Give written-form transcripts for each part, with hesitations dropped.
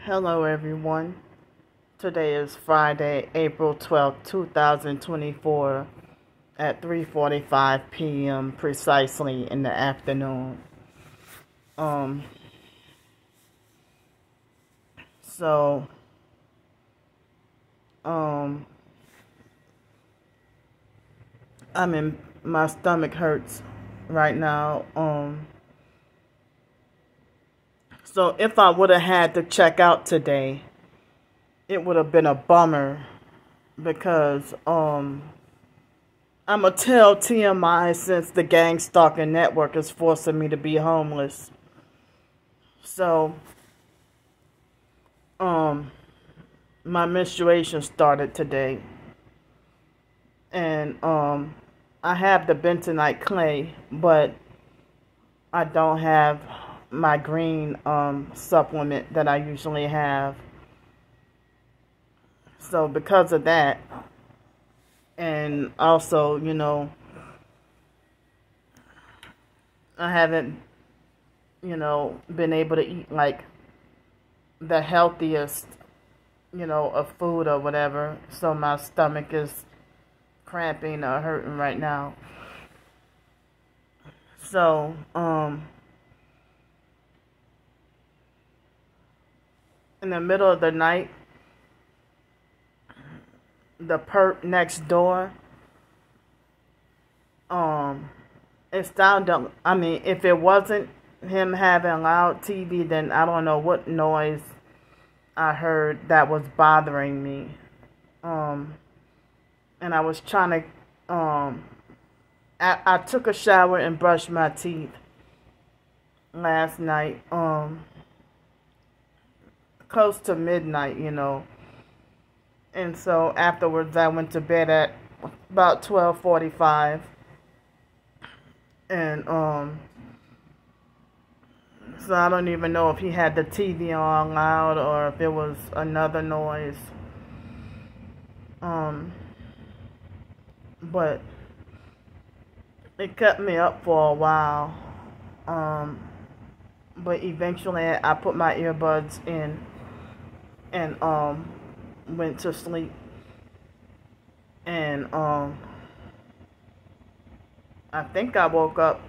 Hello everyone. Today is Friday, April 12th, 2024 at 3:45 p.m. precisely in the afternoon. So my stomach hurts right now. So if I would have had to check out today, it would have been a bummer because I'm gonna tell TMI since the gang stalking network is forcing me to be homeless. So my menstruation started today, and I have the bentonite clay, but I don't have my green supplement that I usually have. So because of that, and also, I haven't, been able to eat like the healthiest, of food or whatever. So my stomach is cramping or hurting right now. So, in the middle of the night, the perp next door, it sounded, if it wasn't him having loud TV, then I don't know what noise I heard that was bothering me. And I was trying to, I took a shower and brushed my teeth last night, close to midnight, and so afterwards I went to bed at about 12:45, and so I don't even know if he had the TV on loud or if it was another noise, but it kept me up for a while, but eventually I put my earbuds in and went to sleep, and I think I woke up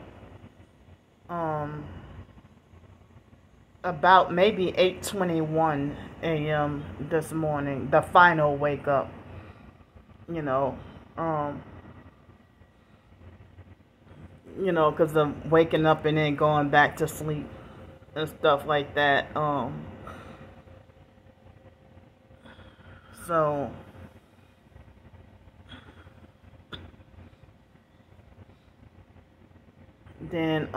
about maybe 8:21 a.m. this morning, the final wake up, because of waking up and then going back to sleep and stuff like that. So then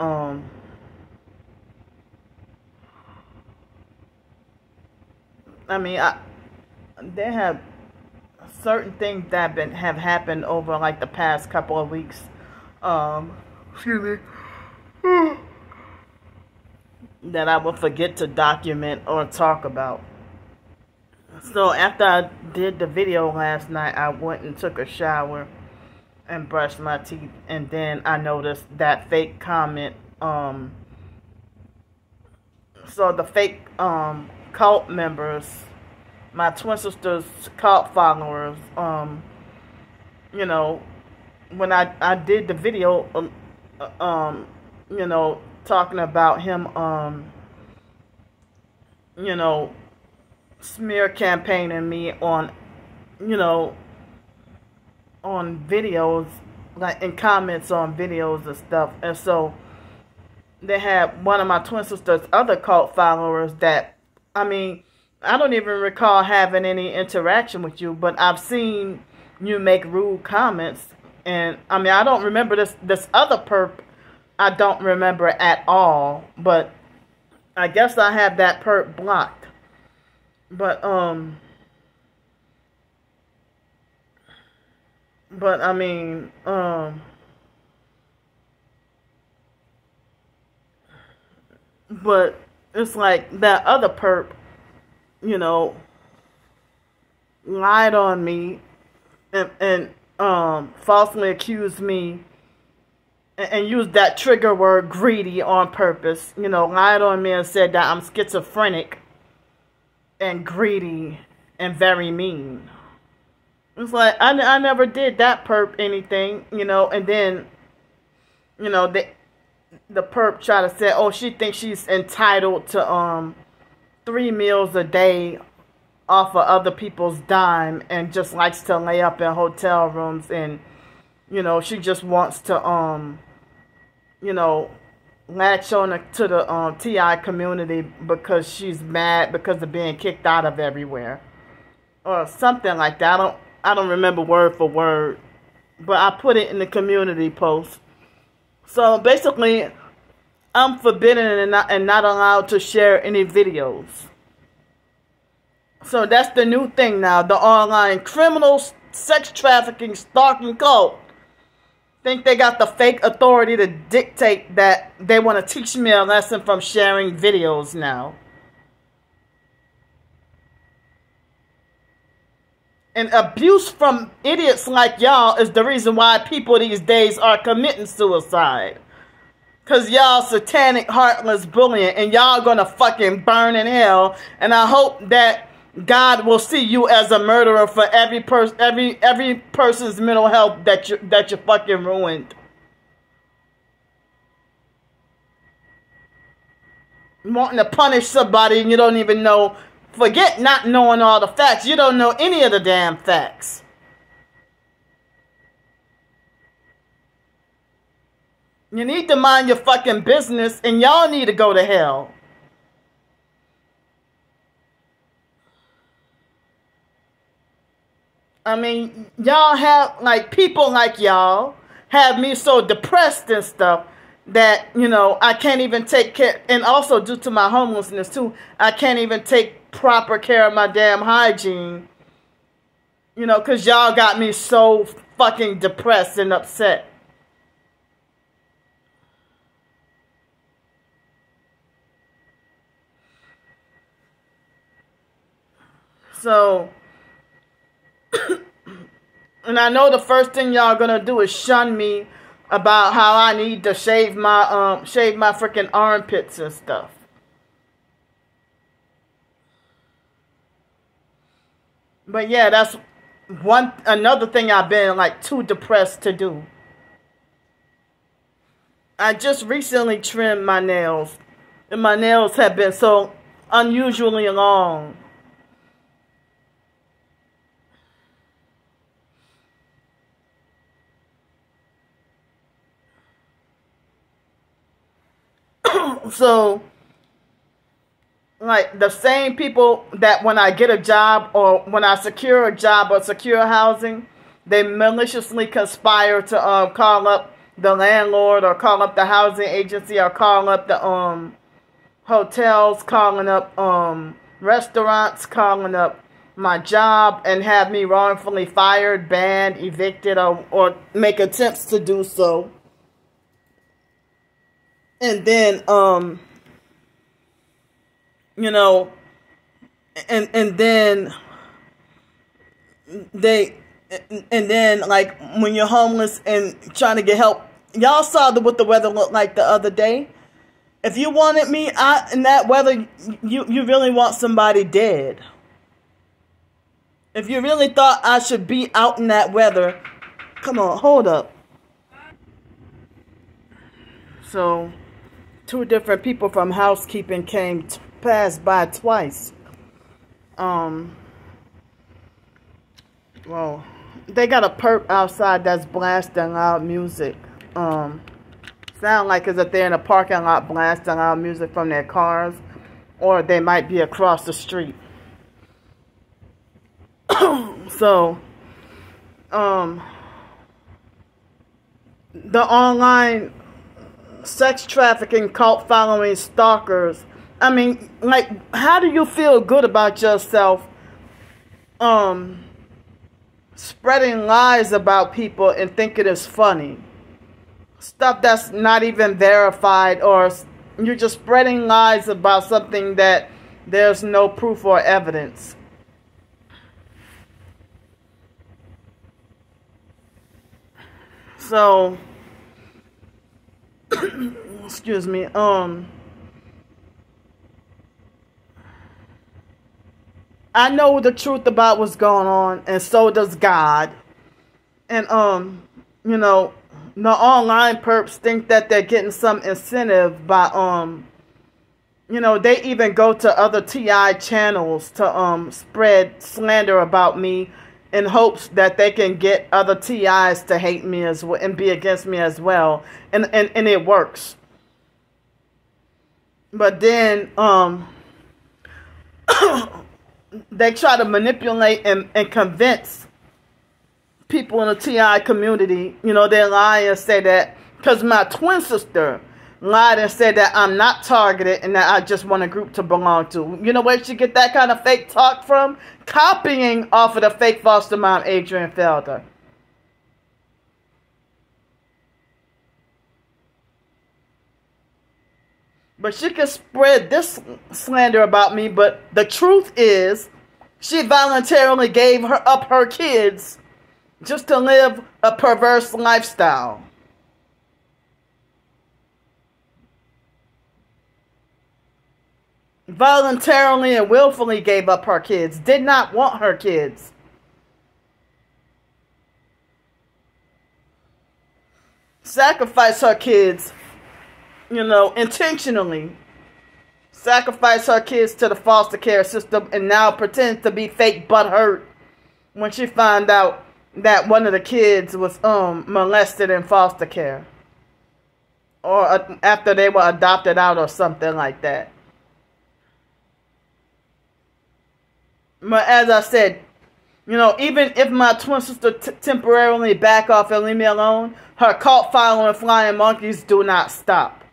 there have certain things that have happened over like the past couple of weeks. Excuse me. That I will forget to document or talk about. So after I did the video last night, I went and took a shower and brushed my teeth, and then I noticed that fake comment. So the fake cult members, my twin sister's cult followers, when I did the video, talking about him, smear campaigning me on, on videos, like in comments on videos and stuff. And so they had one of my twin sister's other cult followers that, I don't even recall having any interaction with you, but I've seen you make rude comments. And I don't remember this other perp. I don't remember at all, but I guess I have that perp blocked. But but it's like that other perp, lied on me and falsely accused me and used that trigger word greedy on purpose, lied on me and said that I'm schizophrenic and greedy and very mean. It's like, I never did that perp anything, you know, and then, you know, the perp try to say, oh, she thinks she's entitled to 3 meals a day off of other people's dime and just likes to lay up in hotel rooms, and, you know, she just wants to, you know, latch on to the TI community because she's mad because of being kicked out of everywhere. Or something like that. I don't remember word for word, but I put it in the community post. So basically, I'm forbidden and not allowed to share any videos. So that's the new thing now. The online criminal sex trafficking stalking cult think they got the fake authority to dictate that they want to teach me a lesson from sharing videos now. And abuse from idiots like y'all is the reason why people these days are committing suicide. Because y'all satanic, heartless bullying, and y'all gonna fucking burn in hell. And I hope that God will see you as a murderer for every person's mental health that you fucking ruined. Wanting to punish somebody and you don't even know. Forget not knowing all the facts. You don't know any of the damn facts. You need to mind your fucking business, and y'all need to go to hell. I mean, y'all have, like, people like y'all have me so depressed and stuff that, you know, I can't even take care, and also due to my homelessness too, I can't even take proper care of my damn hygiene, you know, because y'all got me so fucking depressed and upset. So, and I know the first thing y'all gonna do is shun me about how I need to shave my freaking armpits and stuff. But yeah, that's another thing I've been like too depressed to do. I just recently trimmed my nails, and my nails have been so unusually long. So, like, the same people that when I get a job or when I secure a job or secure housing, they maliciously conspire to call up the landlord or call up the housing agency or call up the hotels, calling up restaurants, calling up my job, and have me wrongfully fired, banned, evicted, or make attempts to do so. And then, you know, and then like when you're homeless and trying to get help, y'all saw what the weather looked like the other day. If you wanted me out in that weather, you really want somebody dead. If you really thought I should be out in that weather, come on, hold up. So, 2 different people from housekeeping passed by twice. Well, they got a perp outside that's blasting loud music. Sound like as if they're in a parking lot blasting loud music from their cars, or they might be across the street. So, the online sex trafficking cult following stalkers. I mean, like, how do you feel good about yourself spreading lies about people and think it is funny? Stuff that's not even verified, or you're just spreading lies about something that there's no proof or evidence. So, excuse me, I know the truth about what's going on, and so does God. And you know, the online perps think that they're getting some incentive by you know, they even go to other TI channels to spread slander about me in hopes that they can get other TIs to hate me as well and be against me as well. And it works. But then they try to manipulate and convince people in the TI community. You know, they lie and say that because my twin sister lied and said that I'm not targeted and that I just want a group to belong to. You know where she get that kind of fake talk from? Copying off of the fake foster mom, Adrian Felder. But she can spread this slander about me, but the truth is she voluntarily gave up her kids just to live a perverse lifestyle. Voluntarily and willfully gave up her kids. Did not want her kids. Sacrificed her kids, you know, intentionally. Sacrificed her kids to the foster care system and now pretends to be fake butthurt when she found out that one of the kids was molested in foster care. Or after they were adopted out or something like that. But as I said, you know, even if my twin sister temporarily back off and leave me alone, her cult following flying monkeys do not stop.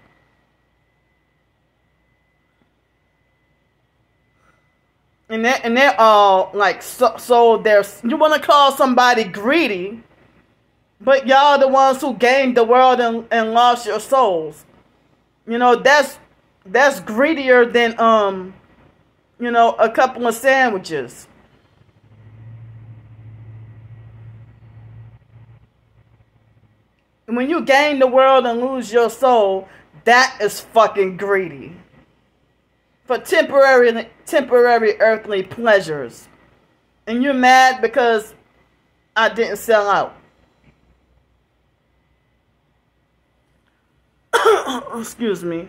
And they're all like, so there's, you want to call somebody greedy, but y'all the ones who gained the world and lost your souls. You know, that's greedier than, you know, a couple of sandwiches. When you gain the world and lose your soul, that is fucking greedy. For temporary earthly pleasures. And you're mad because I didn't sell out. Excuse me.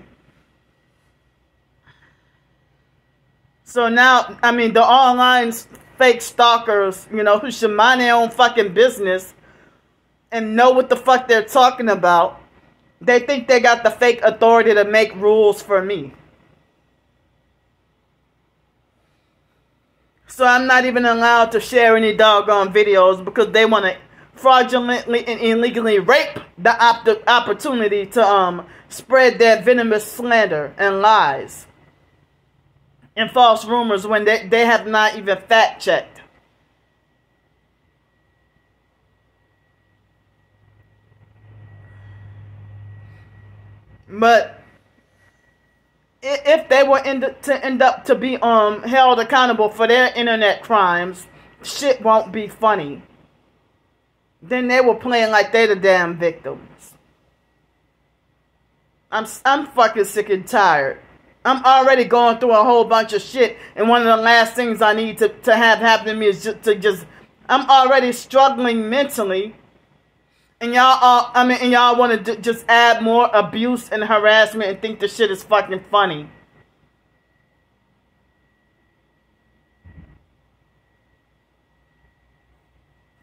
So now, I mean, the online fake stalkers, you know, who should mind their own fucking business and know what the fuck they're talking about, they think they got the fake authority to make rules for me. So I'm not even allowed to share any doggone videos because they want to fraudulently and illegally rape the opportunity to spread their venomous slander and lies and false rumors when they have not even fact checked. But if they were end up to be held accountable for their internet crimes, shit won't be funny. Then they were playing like they the damn victims. I'm fucking sick and tired. I'm already going through a whole bunch of shit, and one of the last things I need to have happen to me is just I'm already struggling mentally. And y'all want to just add more abuse and harassment and think the shit is fucking funny.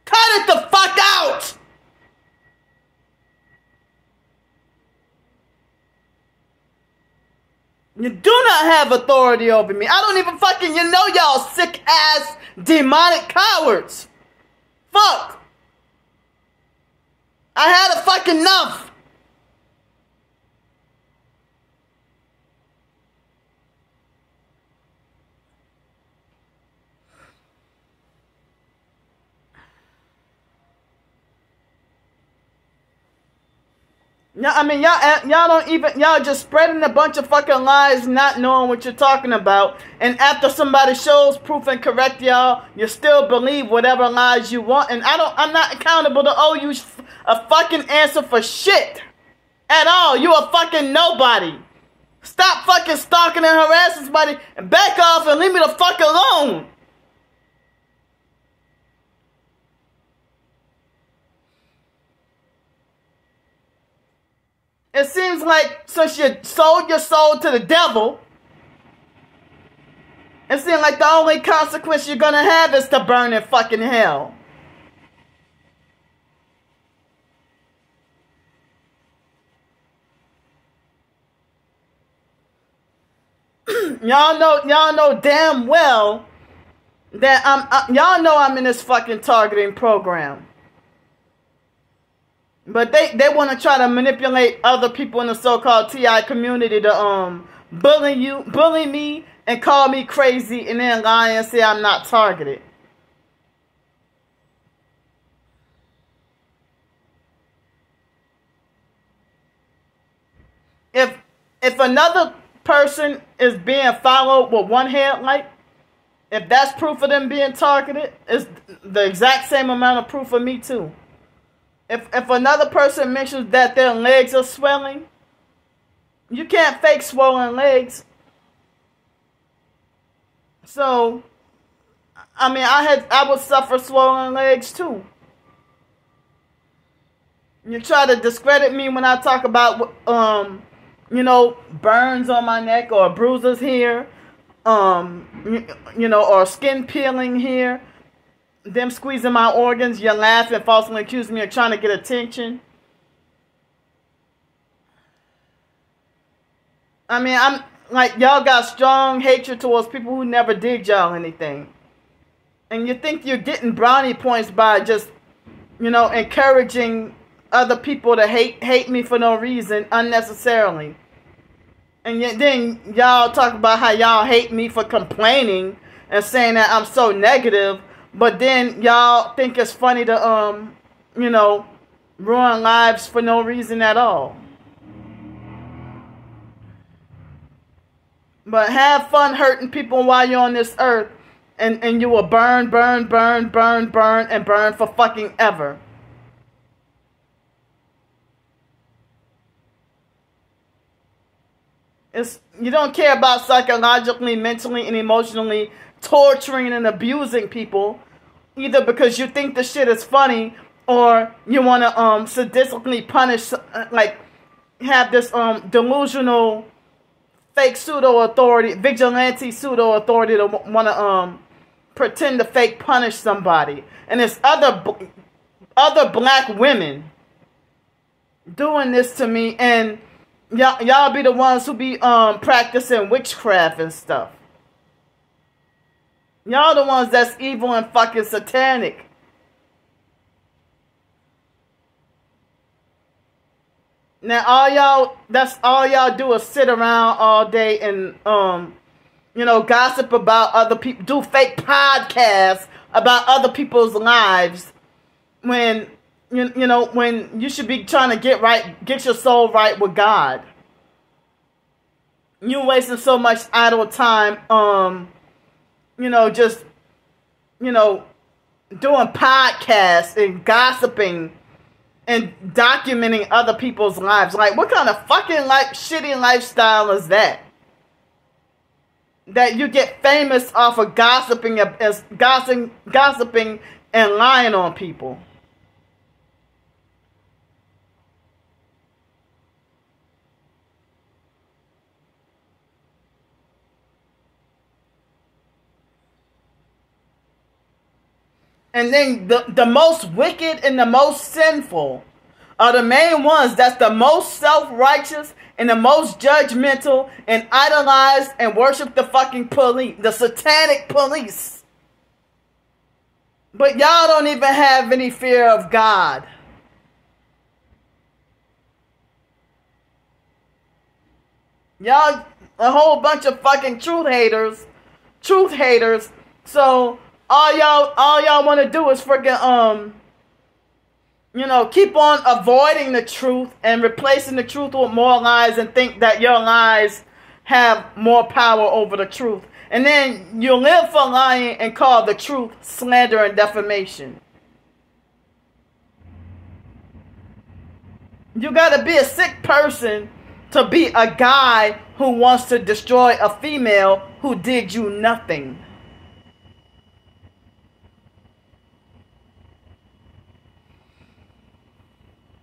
Cut it the fuck out! You do not have authority over me. I don't even fucking, you know, y'all sick ass demonic cowards. Fuck. I had a fucking enough. Yeah, I mean, y'all don't even, y'all just spreading a bunch of fucking lies, not knowing what you're talking about. And after somebody shows proof and correct y'all, you still believe whatever lies you want. And I'm not accountable to owe you a fucking answer for shit at all. You a fucking nobody. Stop fucking stalking and harassing somebody and back off and leave me the fuck alone. It seems like since you sold your soul to the devil, it seems like the only consequence you're gonna have is to burn in fucking hell. Y'all know damn well that y'all know I'm in this fucking targeting program. But they want to try to manipulate other people in the so-called TI community to bully me and call me crazy and then lie and say I'm not targeted. If another person is being followed with one headlight, if that's proof of them being targeted, it's the exact same amount of proof of me too. If another person mentions that their legs are swelling, you can't fake swollen legs. So, I mean, I would suffer swollen legs too. You try to discredit me when I talk about burns on my neck or bruises here, or skin peeling here. Them squeezing my organs, you laugh and falsely accuse me of trying to get attention. I mean, I'm like, y'all got strong hatred towards people who never did y'all anything. And you think you're getting brownie points by just, encouraging other people to hate me for no reason, unnecessarily. And yet then y'all talk about how y'all hate me for complaining and saying that I'm so negative. But then y'all think it's funny to, ruin lives for no reason at all. But have fun hurting people while you're on this earth. And you will burn and burn for fucking ever. You don't care about psychologically, mentally, and emotionally torturing and abusing people, either because you think the shit is funny or you want to sadistically punish, have this delusional fake pseudo-authority, vigilante pseudo-authority to want to pretend to fake punish somebody. And there's other black women doing this to me, and y'all be the ones who be practicing witchcraft and stuff. Y'all the ones that's evil and fucking satanic. Now that's all y'all do is sit around all day and gossip about other people, do fake podcasts about other people's lives when when you should be trying to get your soul right with God. You wasting so much idle time doing podcasts and gossiping and documenting other people's lives. Like, what kind of fucking shitty lifestyle is that? That you get famous off of gossiping and lying on people. And then the most wicked and the most sinful are the main ones that's the most self-righteous and the most judgmental and idolize and worship the fucking police, the satanic police. But y'all don't even have any fear of God. Y'all a whole bunch of fucking truth haters. So all y'all want to do is freaking keep on avoiding the truth and replacing the truth with more lies and think that your lies have more power over the truth. And then you live for lying and call the truth slander and defamation. You gotta be a sick person to be a guy who wants to destroy a female who did you nothing.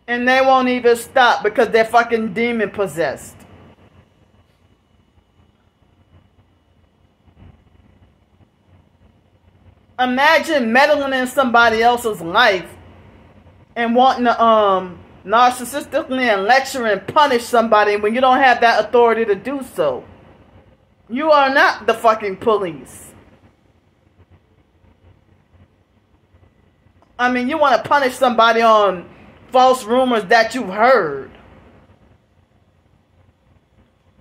And they won't even stop because they're fucking demon possessed. Imagine meddling in somebody else's life and wanting to narcissistically and lecture and punish somebody when you don't have that authority to do so. You are not the fucking police. I mean, you want to punish somebody on false rumors that you've heard.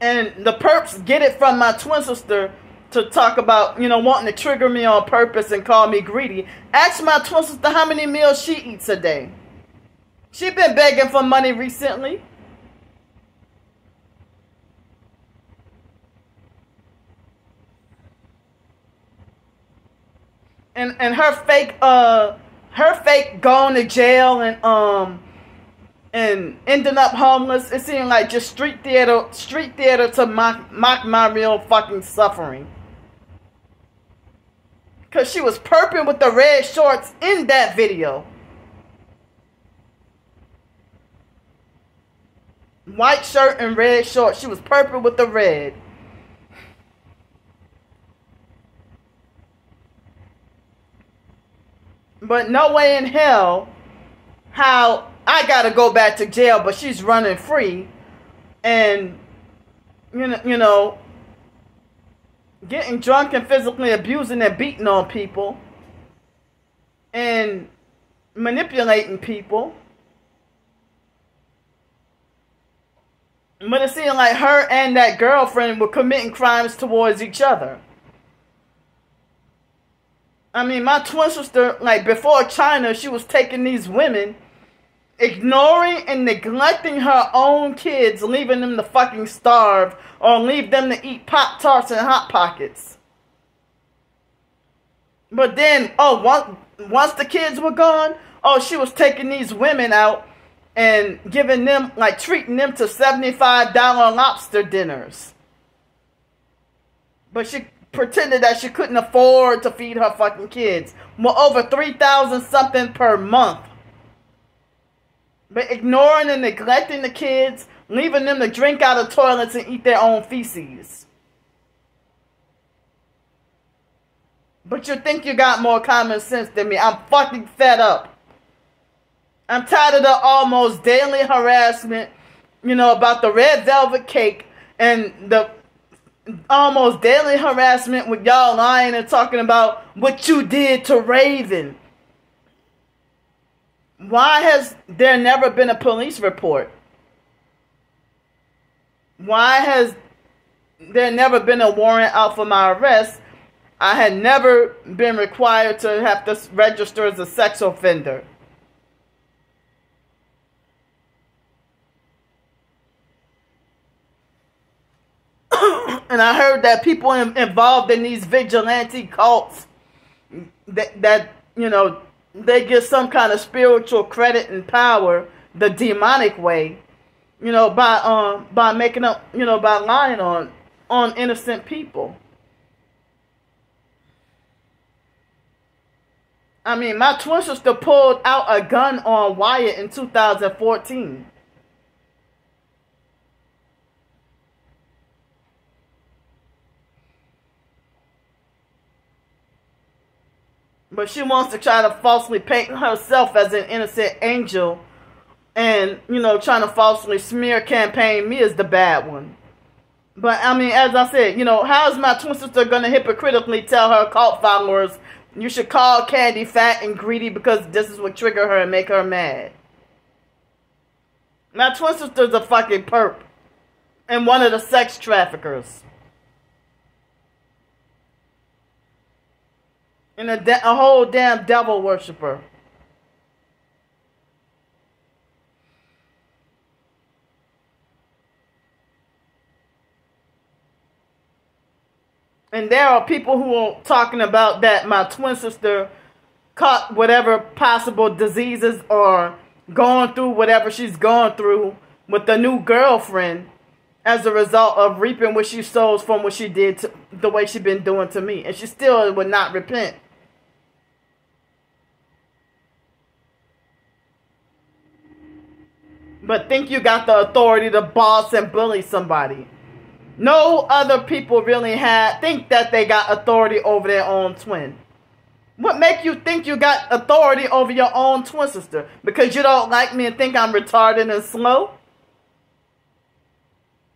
And the perps get it from my twin sister to talk about, you know, wanting to trigger me on purpose and call me greedy. Ask my twin sister how many meals she eats a day. She been begging for money recently. And her fake going to jail and ending up homeless, it seemed like just street theater to mock my real fucking suffering. Because she was perping with the red shorts in that video. White shirt and red shorts. She was perping with the red. But no way in hell how I gotta go back to jail, but she's running free and you know getting drunk and physically abusing and beating on people and manipulating people. But it seemed like her and that girlfriend were committing crimes towards each other. I mean, my twin sister, like before China, she was taking these women, ignoring and neglecting her own kids, leaving them to fucking starve or leave them to eat Pop-Tarts and Hot Pockets. But then, once the kids were gone, she was taking these women out and giving them, like treating them to $75 lobster dinners. But she pretended that she couldn't afford to feed her fucking kids. Well, over $3,000 something per month. But ignoring and neglecting the kids, leaving them to drink out of toilets and eat their own feces. But you think you got more common sense than me. I'm fucking fed up. I'm tired of the almost daily harassment, you know, about the red velvet cake and the almost daily harassment with y'all lying and talking about what you did to Raven. Why has there never been a police report? Why has there never been a warrant out for my arrest? I had never been required to have to register as a sex offender. And I heard that people involved in these vigilante cults, that you know, they get some kind of spiritual credit and power the demonic way, you know, by making up, you know, by lying on innocent people. I mean, my twin sister pulled out a gun on Wyatt in 2014. But she wants to try to falsely paint herself as an innocent angel and, you know, trying to falsely smear campaign me as the bad one. But, I mean, as I said, you know, how is my twin sister going to hypocritically tell her cult followers, you should call Candy fat and greedy because this is what trigger her and make her mad? My twin sister's a fucking perp and one of the sex traffickers. And a whole damn devil worshiper. And there are people who are talking about that my twin sister caught whatever possible diseases or going through whatever she's gone through with the new girlfriend as a result of reaping what she sows from what she did to the way she's been doing to me. And she still would not repent. but think you got the authority to boss and bully somebody. No other people really think that they got authority over their own twin. What make you think you got authority over your own twin sister? Because you don't like me and think I'm retarded and slow?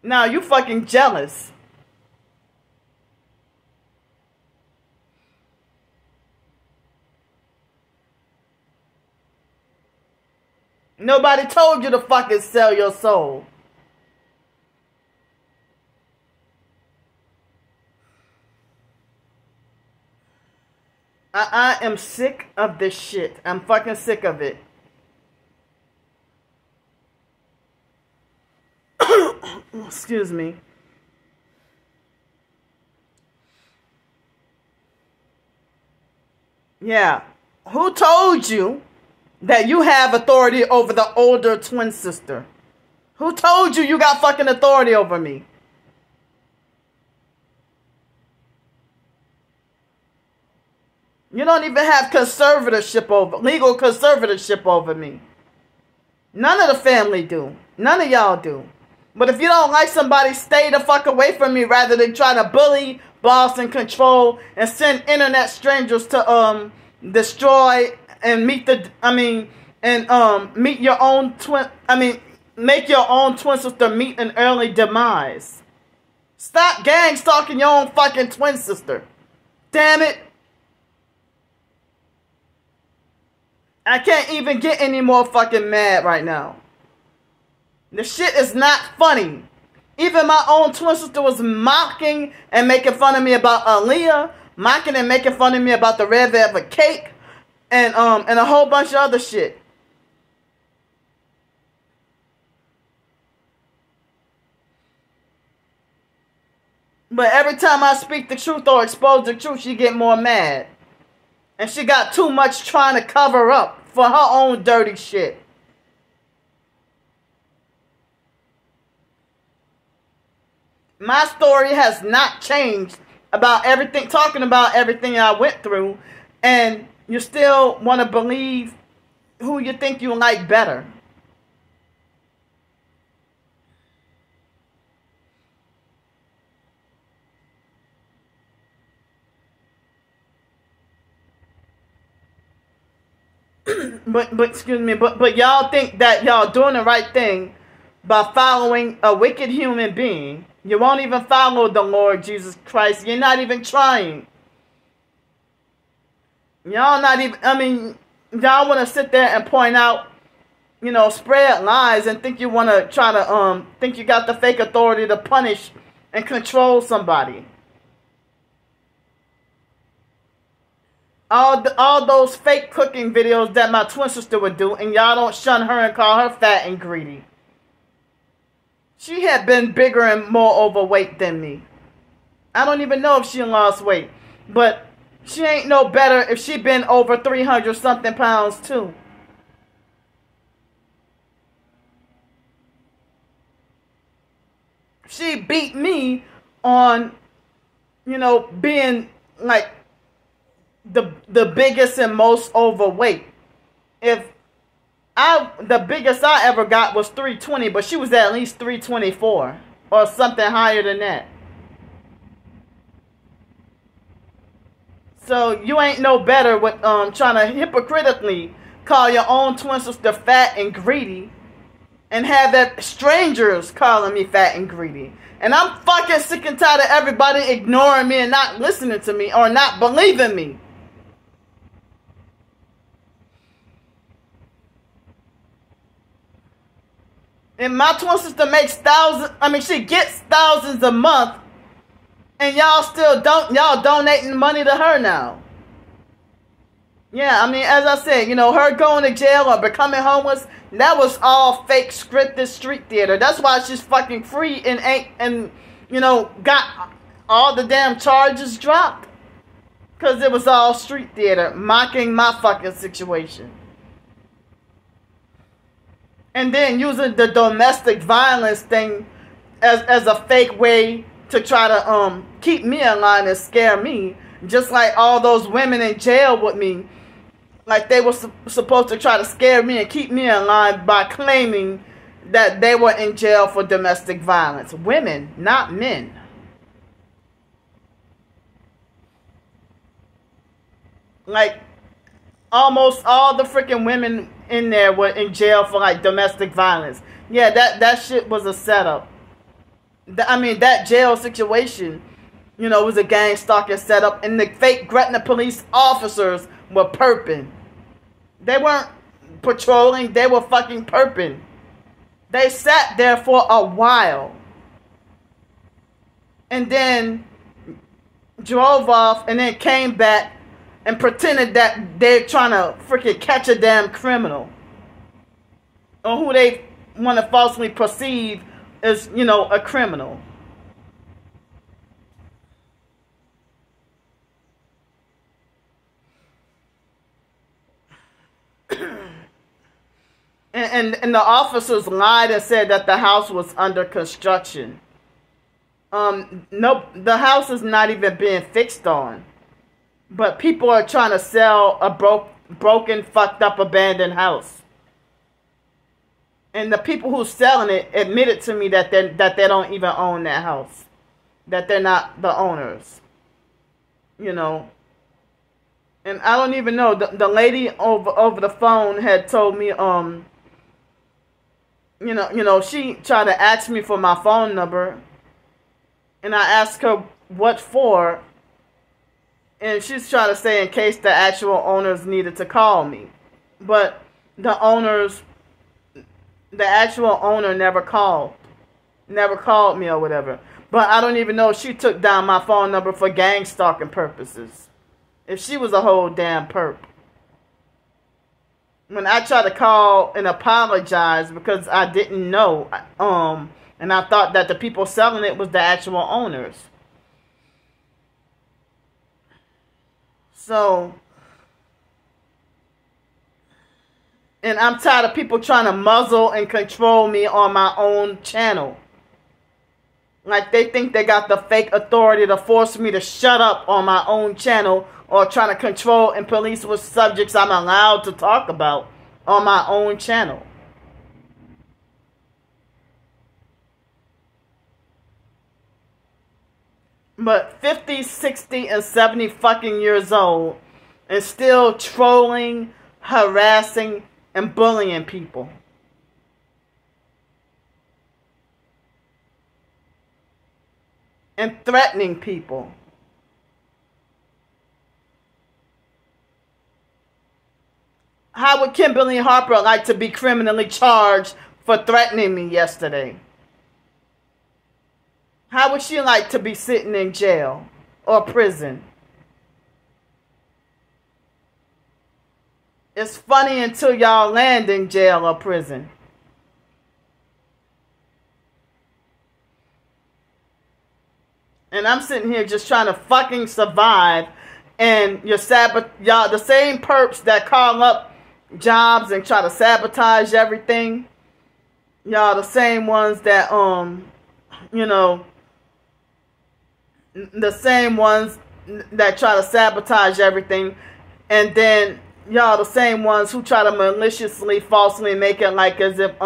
Now you fucking jealous. Nobody told you to fucking sell your soul. I am sick of this shit. I'm fucking sick of it. Excuse me. Yeah. Who told you that you have authority over the older twin sister? Who told you you got fucking authority over me? You don't even have legal conservatorship over me. None of the family do. None of y'all do. But if you don't like somebody, stay the fuck away from me rather than try to bully, boss, and control and send internet strangers to destroy and meet your own twin. Make your own twin sister meet an early demise. Stop gang stalking your own fucking twin sister. Damn it. I can't even get any more fucking mad right now. The shit is not funny. Even my own twin sister was mocking and making fun of me about Aaliyah, mocking and making fun of me about the red velvet cake, and a whole bunch of other shit. But every time I speak the truth or expose the truth, she get more mad. And she got too much trying to cover up for her own dirty shit. My story has not changed about everything, talking about everything I went through, and you still want to believe who you think you like better. But y'all think that y'all doing the right thing by following a wicked human being. You won't even follow the Lord Jesus Christ. You're not even trying. Y'all not even, y'all want to sit there and point out, spread lies and think you want to try to, think you got the fake authority to punish and control somebody. All those fake cooking videos that my twin sister would do, and y'all don't shun her and call her fat and greedy. She had been bigger and more overweight than me. I don't even know if she lost weight, but she ain't no better if she been over 300 something pounds too. She beat me on, being like the biggest and most overweight. The biggest I ever got was 320, but she was at least 324 or something higher than that. So you ain't no better with trying to hypocritically call your own twin sister fat and greedy and have that strangers calling me fat and greedy. And I'm fucking sick and tired of everybody ignoring me and not listening to me or not believing me. And my twin sister makes she gets thousands a month, and y'all donating money to her now. Yeah, as I said, her going to jail or becoming homeless, that was all fake scripted street theater. That's why she's fucking free and got all the damn charges dropped. Because it was all street theater, mocking my fucking situation. And then using the domestic violence thing as a fake way to try to keep me in line and scare me. Just like all those women in jail with me. Like they were supposed to try to scare me and keep me in line by claiming that they were in jail for domestic violence. Women, not men. Like, almost all the freaking women in there were in jail for, like, domestic violence. Yeah, that shit was a setup. I mean, that jail situation, you know, was a gang stalking setup. And the fake Gretna police officers were perping. They weren't patrolling. They were fucking perping. They sat there for a while. And then drove off and then came back and pretended that they're trying to freaking catch a damn criminal. Or who they want to falsely perceive as, you know, a criminal. And the officers lied and said that the house was under construction. Nope, the house is not even being fixed on. But people are trying to sell a broken, fucked up, abandoned house. And the people who's selling it admitted to me that they don't even own that house. That they're not the owners. You know. And I don't even know. The lady over the phone had told me, you know, she tried to ask me for my phone number. And I asked her what for. And she's trying to say in case the actual owners needed to call me. But the actual owner never called. Never called me or whatever. But I don't even know if she took down my phone number for gang stalking purposes. If she was a whole damn perp. When I tried to call and apologize because I didn't know. And I thought that the people selling it was the actual owners. So, and I'm tired of people trying to muzzle and control me on my own channel. Like they think they got the fake authority to force me to shut up on my own channel or trying to control and police what subjects I'm allowed to talk about on my own channel. But 50, 60, and 70 fucking years old and still trolling, harassing, and bullying people. And threatening people. How would Kimberly Harper like to be criminally charged for threatening me yesterday? How would she like to be sitting in jail or prison? It's funny until y'all land in jail or prison. And I'm sitting here just trying to fucking survive. And y'all, the same perps that call up jobs and try to sabotage everything. Y'all the same ones that, you know, the same ones that try to sabotage everything. And then y'all the same ones who try to maliciously, falsely make it like as if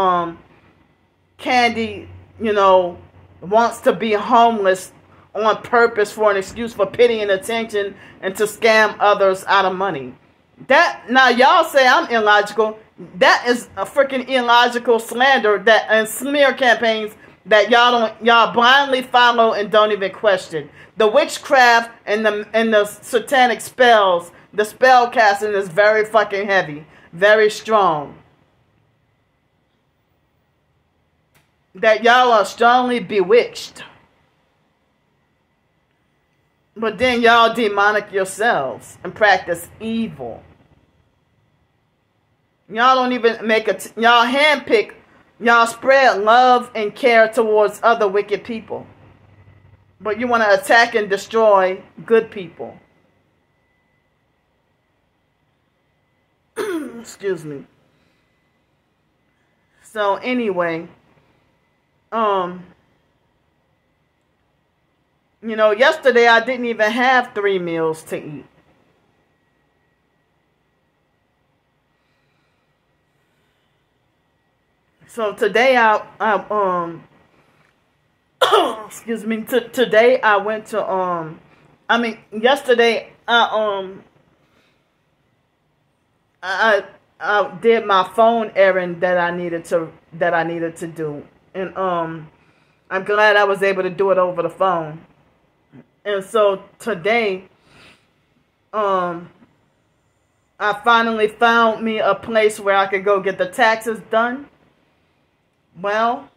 Candy, you know, wants to be homeless on purpose for an excuse for pity and attention and to scam others out of money. That, now y'all say I'm illogical. That is a freaking illogical slander that and smear campaigns that y'all blindly follow and don't even question. The witchcraft and the satanic spells, the spell casting is very fucking heavy, very strong. That y'all are strongly bewitched. But then y'all demonic yourselves and practice evil. Y'all don't even make y'all handpick. Y'all spread love and care towards other wicked people. But you want to attack and destroy good people. Excuse me. So anyway, you know, yesterday I didn't even have 3 meals to eat. So today excuse me, today I went to yesterday I did my phone errand that I needed to do, and I'm glad I was able to do it over the phone. And so today I finally found me a place where I could go get the taxes done. Well,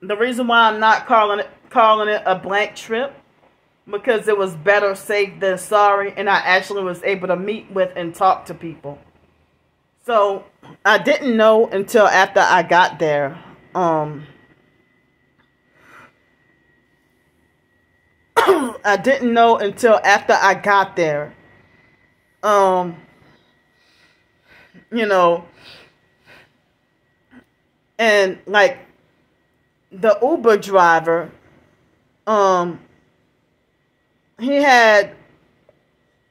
the reason why I'm not calling it a blank trip, because it was better safe than sorry, and I actually was able to meet with and talk to people. So I didn't know until after I got there. I didn't know until after I got there. You know, and like the Uber driver, he had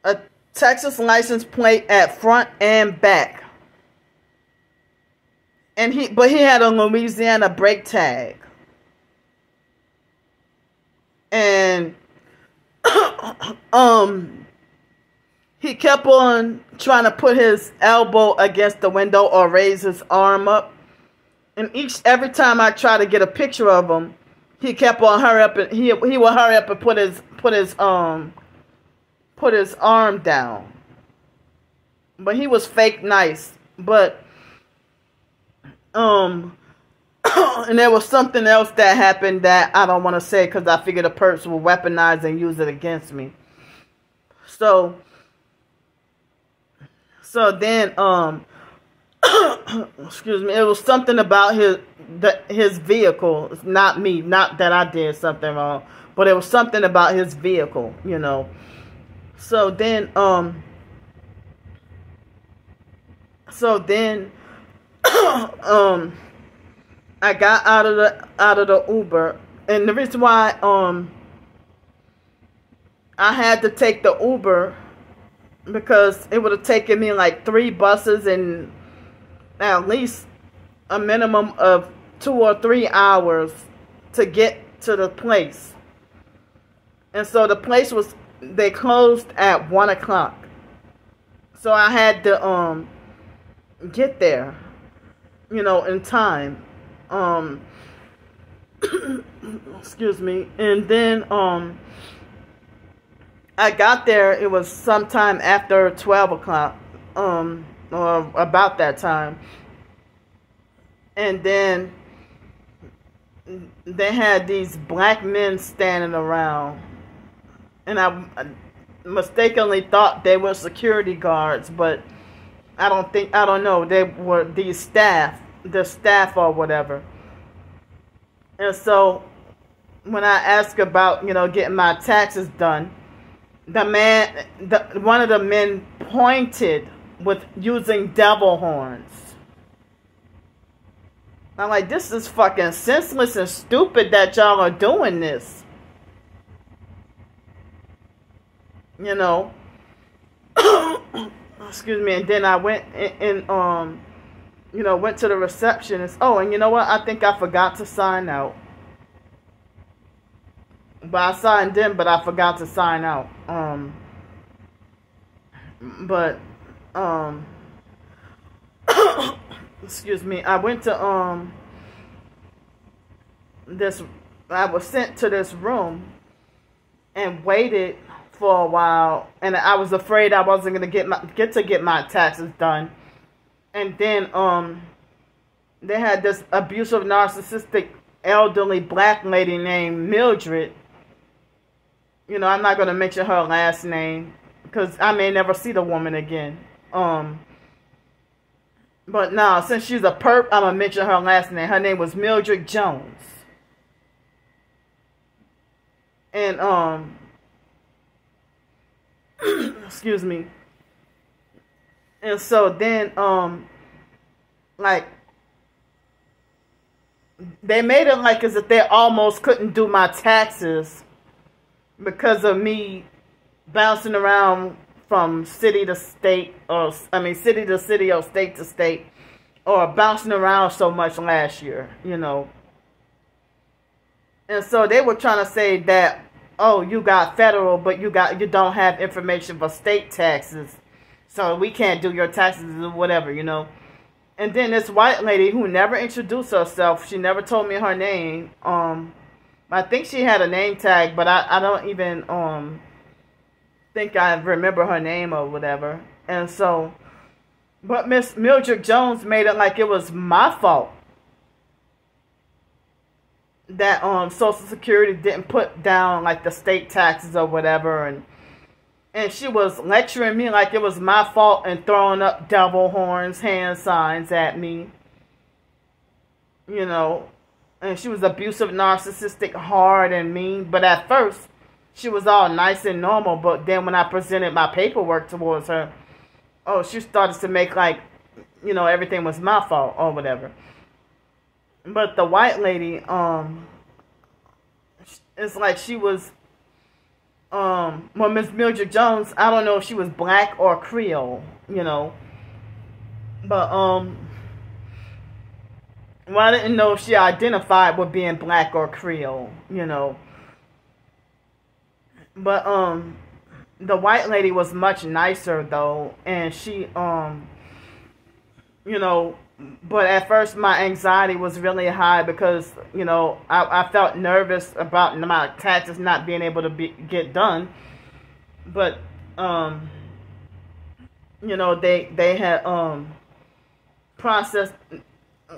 a Texas license plate at front and back. But he had a Louisiana brake tag. And he kept on trying to put his elbow against the window or raise his arm up. And every time I try to get a picture of him, he kept on hurry up, and he would hurry up and put his arm down. But he was fake nice. But and there was something else that happened that I don't want to say, because I figured the person will weaponize and use it against me. So then excuse me, it was something about his vehicle. It's not me, not that I did something wrong, but it was something about his vehicle, you know. So then I got out of the Uber, and the reason why I had to take the Uber, because it would have taken me like 3 buses and at least a minimum of 2 or 3 hours to get to the place. And so the place they closed at 1 o'clock. So I had to get there, you know, in time. Excuse me. And then I got there, it was sometime after 12 o'clock, or about that time. And then they had these black men standing around, and I mistakenly thought they were security guards, but I don't know, they were the staff or whatever. And so when I asked about, you know, getting my taxes done, one of the men pointed with using devil horns. I'm like, this is fucking senseless and stupid that y'all are doing this. You know. Excuse me. And then I went and you know, went to the receptionist. Oh, and you know what? I think I forgot to sign out. But I signed in, but I forgot to sign out. Excuse me. I went to I was sent to this room and waited for a while, and I was afraid I wasn't gonna get my taxes done. And then they had this abusive, narcissistic, elderly black lady named Mildred. You know, I'm not gonna mention her last name because I may never see the woman again. But now, since she's a perp, I'm gonna mention her last name. Her name was Mildred Jones. And excuse me. And so then like, they made it like as if they almost couldn't do my taxes because of me bouncing around from city to state, or city to city or state to state, or bouncing around so much last year, you know. And so they were trying to say that, oh, you got federal, but you don't have information for state taxes, so we can't do your taxes or whatever, you know. And then this white lady who never introduced herself, she never told me her name. I think she had a name tag, but I don't even think I remember her name or whatever. And so, but Miss Mildred Jones made it like it was my fault that Social Security didn't put down like the state taxes or whatever, and she was lecturing me like it was my fault and throwing up devil horns, hand signs at me, you know. And she was abusive, narcissistic, hard, and mean. But at first, she was all nice and normal. But then when I presented my paperwork towards her, oh, she started to make like, you know, everything was my fault or whatever. But the white lady, it's like she was, well, Miss Mildred Jones, I don't know if she was black or Creole, you know. But, well, I didn't know if she identified with being black or Creole, you know. But, the white lady was much nicer, though. And she, you know, but at first my anxiety was really high because, you know, I felt nervous about my taxes not being able to get done. But, you know, they had, processed,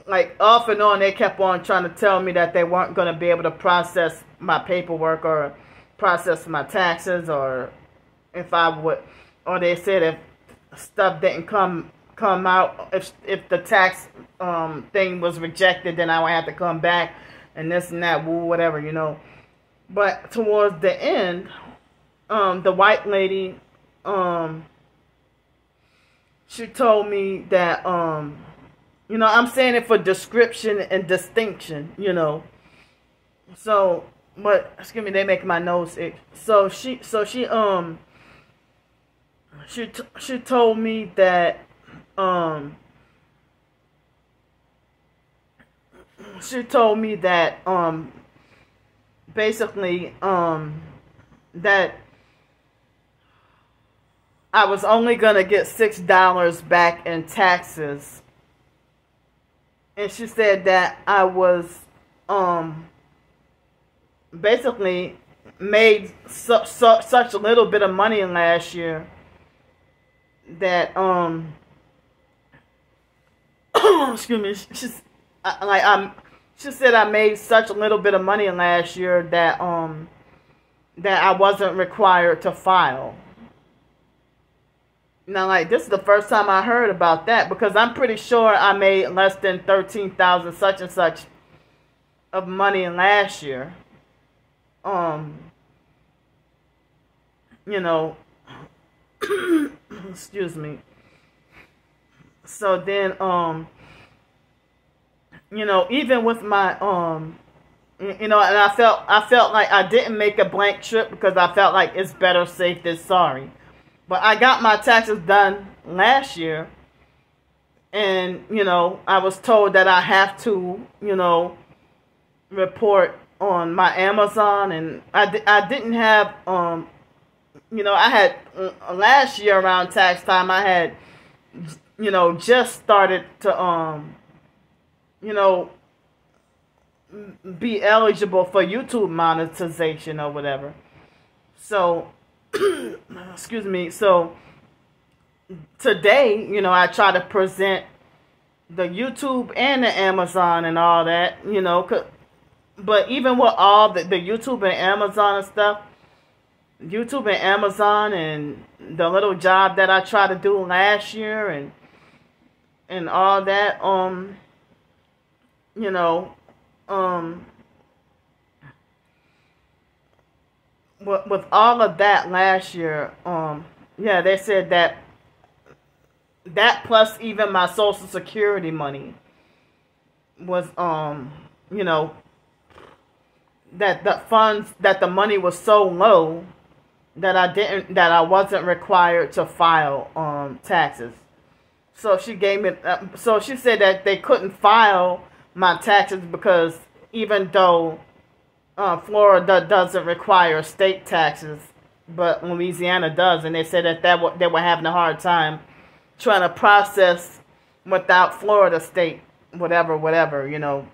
like, off and on, they kept on trying to tell me that they weren't going to be able to process my paperwork or process my taxes, or if I would, or they said if stuff didn't come out, if the tax thing was rejected, then I would have to come back and this and that, whatever, you know. But towards the end, the white lady, she told me that, you know, I'm saying it for description and distinction, you know. So, but excuse me, they make my nose itch. So she told me that, basically, that I was only gonna get $6 back in taxes. And she said that I was, basically made such a little bit of money last year that, excuse me, she said I made such a little bit of money last year that, that I wasn't required to file. Now, like, this is the first time I heard about that, because I'm pretty sure I made less than 13,000 such and such of money last year. You know, excuse me. So then, you know, even with my, you know, and I felt like I didn't make a blank trip because I felt like it's better safe than sorry. But I got my taxes done last year, and, you know, I was told that I have to, you know, report on my Amazon, and I didn't have, you know, I had, last year around tax time, I had, you know, just started to, you know, be eligible for YouTube monetization or whatever. So, excuse me, so today, you know, I try to present the YouTube and the Amazon and all that, you know, but even with all the YouTube and Amazon and stuff, YouTube and Amazon and the little job that I tried to do last year and all that, you know, with all of that last year, yeah, they said that plus even my Social Security money was, you know, that the money was so low that I wasn't required to file taxes. So she gave me, so she said that they couldn't file my taxes because even though Florida doesn't require state taxes, but Louisiana does, and they said that they were having a hard time trying to process without Florida state, whatever, you know.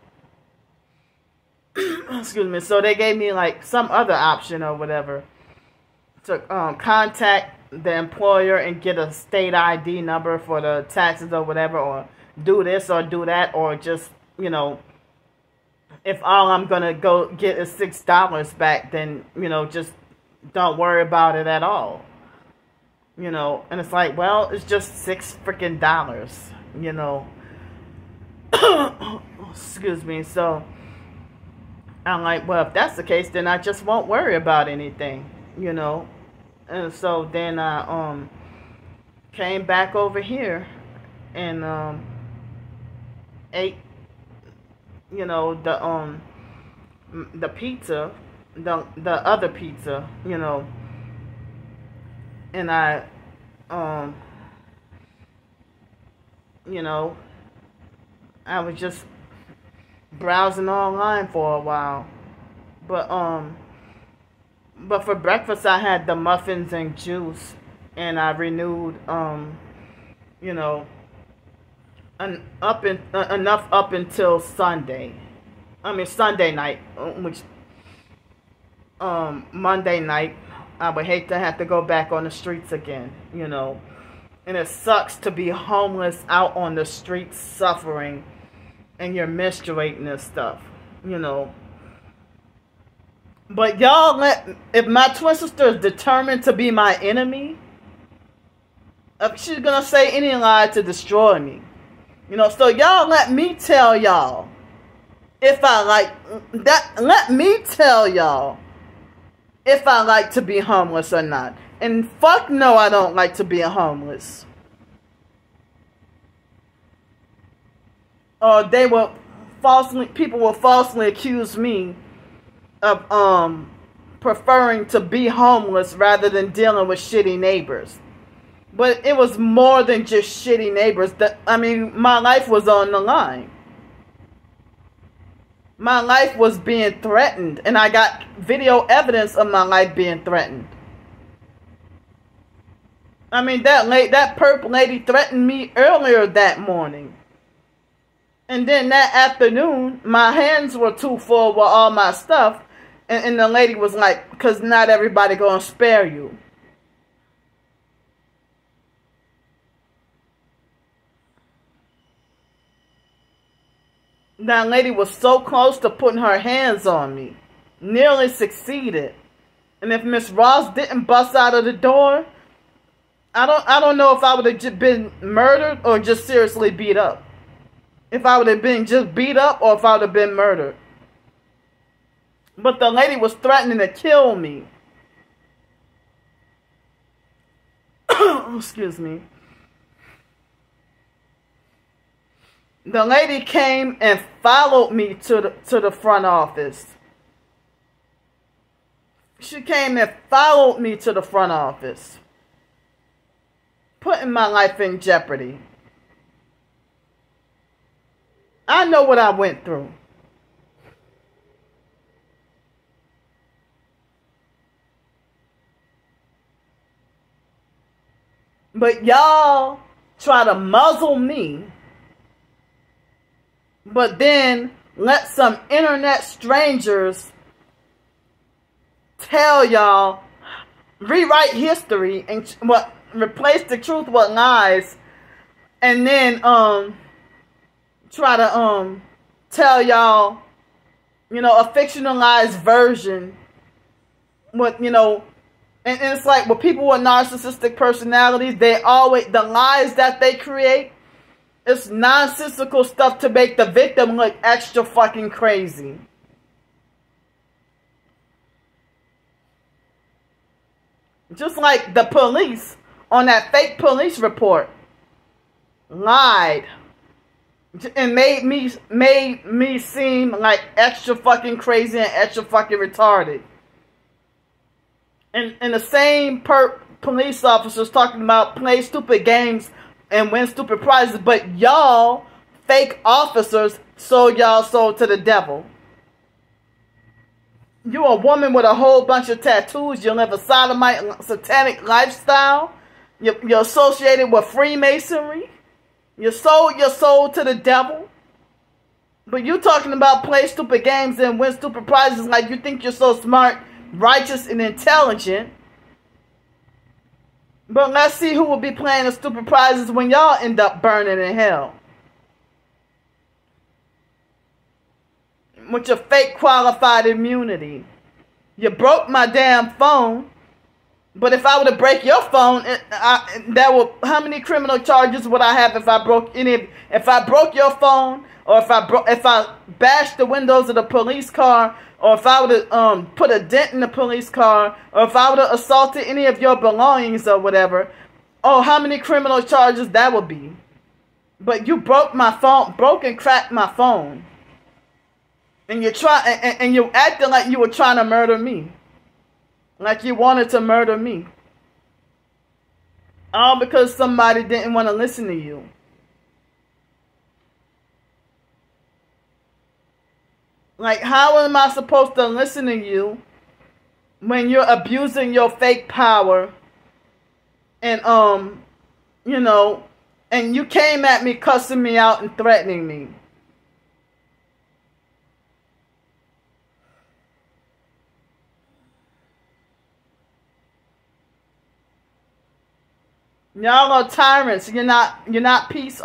Excuse me. So they gave me like some other option or whatever to contact the employer and get a state ID number for the taxes or whatever, or do this or do that, or just, you know, if all I'm gonna go get is $6 back, then, you know, just don't worry about it at all, you know. And it's like, well, it's just $6 freaking dollars, you know. Excuse me. So I'm like, well, if that's the case, then I just won't worry about anything, you know. And so then I came back over here and ate, you know, the pizza, the other pizza, you know. And I you know, I was just browsing online for a while. But for breakfast I had the muffins and juice, and I renewed you know, enough up until Sunday. I mean Sunday night, which Monday night I would hate to have to go back on the streets again, you know. And it sucks to be homeless out on the streets suffering, and you're menstruating and stuff, you know. But y'all if my twin sister is determined to be my enemy, she's gonna say any lie to destroy me, you know. So y'all let me tell y'all if I like that. Let me tell y'all if I like to be homeless or not. And fuck no, I don't like to be homeless. Or people will falsely accuse me of preferring to be homeless rather than dealing with shitty neighbors. But it was more than just shitty neighbors. I mean, my life was on the line. My life was being threatened, and I got video evidence of my life being threatened. I mean, that perp lady threatened me earlier that morning. And then that afternoon, my hands were too full with all my stuff. And the lady was like, because not everybody gonna spare you. That lady was so close to putting her hands on me. Nearly succeeded. And if Miss Ross didn't bust out of the door, I don't know if I would have just been murdered or just seriously beat up. If I would have been just beat up or if I would have been murdered. But the lady was threatening to kill me. Excuse me. The lady came and followed me to the front office. She came and followed me to the front office, putting my life in jeopardy. I know what I went through. But y'all try to muzzle me, but then let some internet strangers tell y'all, rewrite history and replace the truth with lies, and then try to tell y'all, you know, a fictionalized version. What, you know, and it's like with people with narcissistic personalities, they always, the lies that they create, it's nonsensical stuff to make the victim look extra fucking crazy. Just like the police on that fake police report lied and made me seem like extra fucking crazy and extra fucking retarded. And the same police officers talking about play stupid games and win stupid prizes, but y'all fake officers sold y'all soul to the devil. You're a woman with a whole bunch of tattoos. You live a sodomite, satanic lifestyle. You're associated with Freemasonry. You sold your soul to the devil. But you talking about play stupid games and win stupid prizes like you think you're so smart, righteous, and intelligent. But let's see who will be playing the stupid prizes when y'all end up burning in hell. With your fake qualified immunity. You broke my damn phone. But if I were to break your phone, how many criminal charges would I have if I broke if I broke your phone, or if I bashed the windows of the police car, or if I would have put a dent in the police car, or if I would have assaulted any of your belongings or whatever? Oh, how many criminal charges that would be? But you broke my phone, broke and cracked my phone. And you acted like you were trying to murder me. Like you wanted to murder me. All because somebody didn't want to listen to you. Like, how am I supposed to listen to you when you're abusing your fake power? And, you know, and you came at me cussing me out and threatening me. Y'all are tyrants. You're not peace.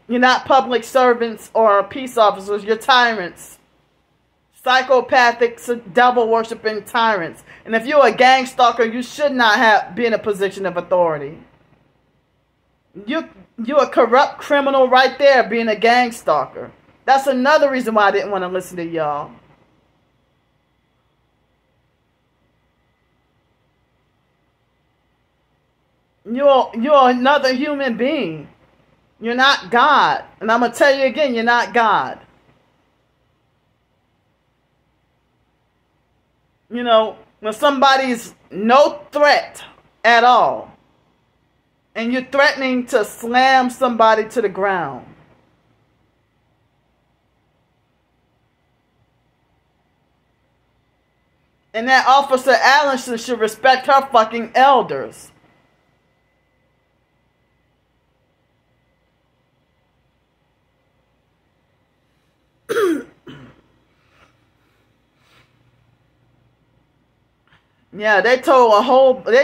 You're not public servants or peace officers. You're tyrants. Psychopathic, devil worshipping tyrants. And if you're a gang stalker, you should not be in a position of authority. You're a corrupt criminal right there, being a gang stalker. That's another reason why I didn't want to listen to y'all. You're another human being. You're not God. And I'm going to tell you again, you're not God. You know, when somebody's no threat at all, and you're threatening to slam somebody to the ground. And that Officer Allenson should respect her fucking elders. Yeah, they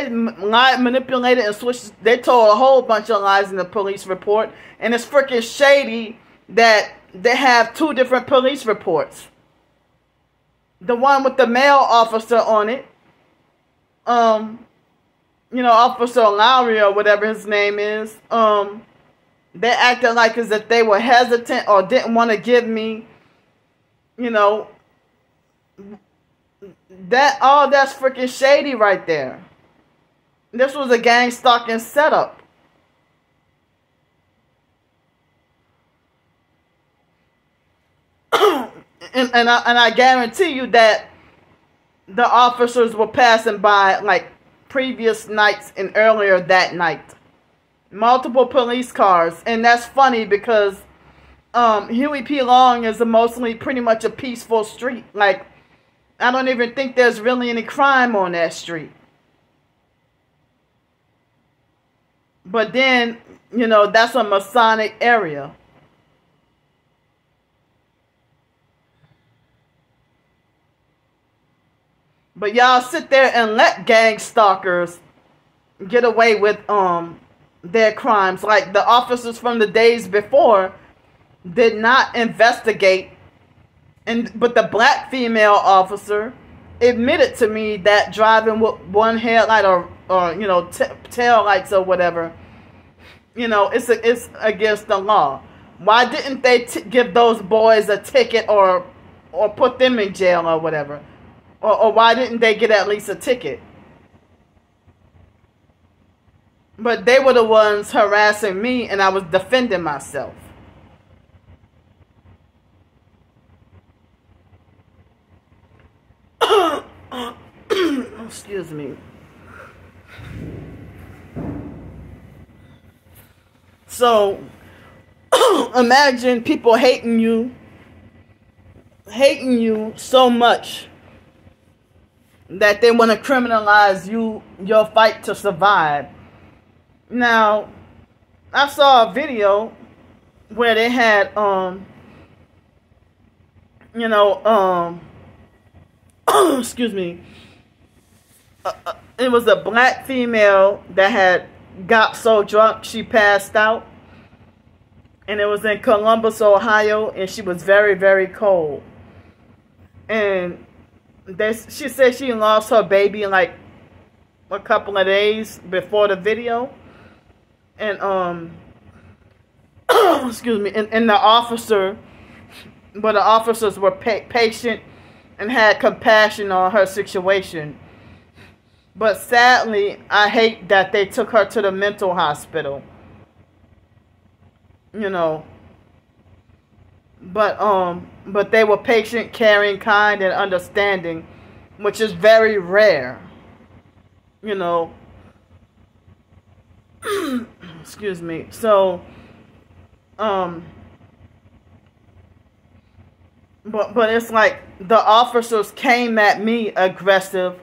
lied, manipulated, and switched. They told a whole bunch of lies in the police report. And it's freaking shady that they have two different police reports. The one with the male officer on it. You know, Officer Lowry or whatever his name is. They acted like as if they were hesitant or didn't want to give me, you know, that's freaking shady right there. This was a gang stalking setup. and I guarantee you that the officers were passing by like previous nights and earlier that night. Multiple police cars. And that's funny because Huey P. Long is mostly pretty much a peaceful street. Like, I don't even think there's really any crime on that street. But then, you know, that's a Masonic area. But y'all sit there and let gang stalkers get away with their crimes. Like the officers from the days before did not investigate. But the black female officer admitted to me that driving with one headlight or you know, tail lights or whatever, you know, it's against the law. Why didn't they give those boys a ticket or put them in jail or whatever? Or why didn't they get at least a ticket? But they were the ones harassing me, and I was defending myself. Excuse me. So imagine people hating you so much that they want to criminalize your fight to survive. Now, I saw a video where they had excuse me, it was a black female that had got so drunk she passed out, and it was in Columbus, Ohio, and she was very, very cold. And she said she lost her baby in like a couple of days before the video. And excuse me, and the officers were patient and had compassion on her situation. But sadly, I hate that they took her to the mental hospital. You know. But they were patient, caring, kind, and understanding, which is very rare. You know. Excuse me. So, but it's like the officers came at me aggressive,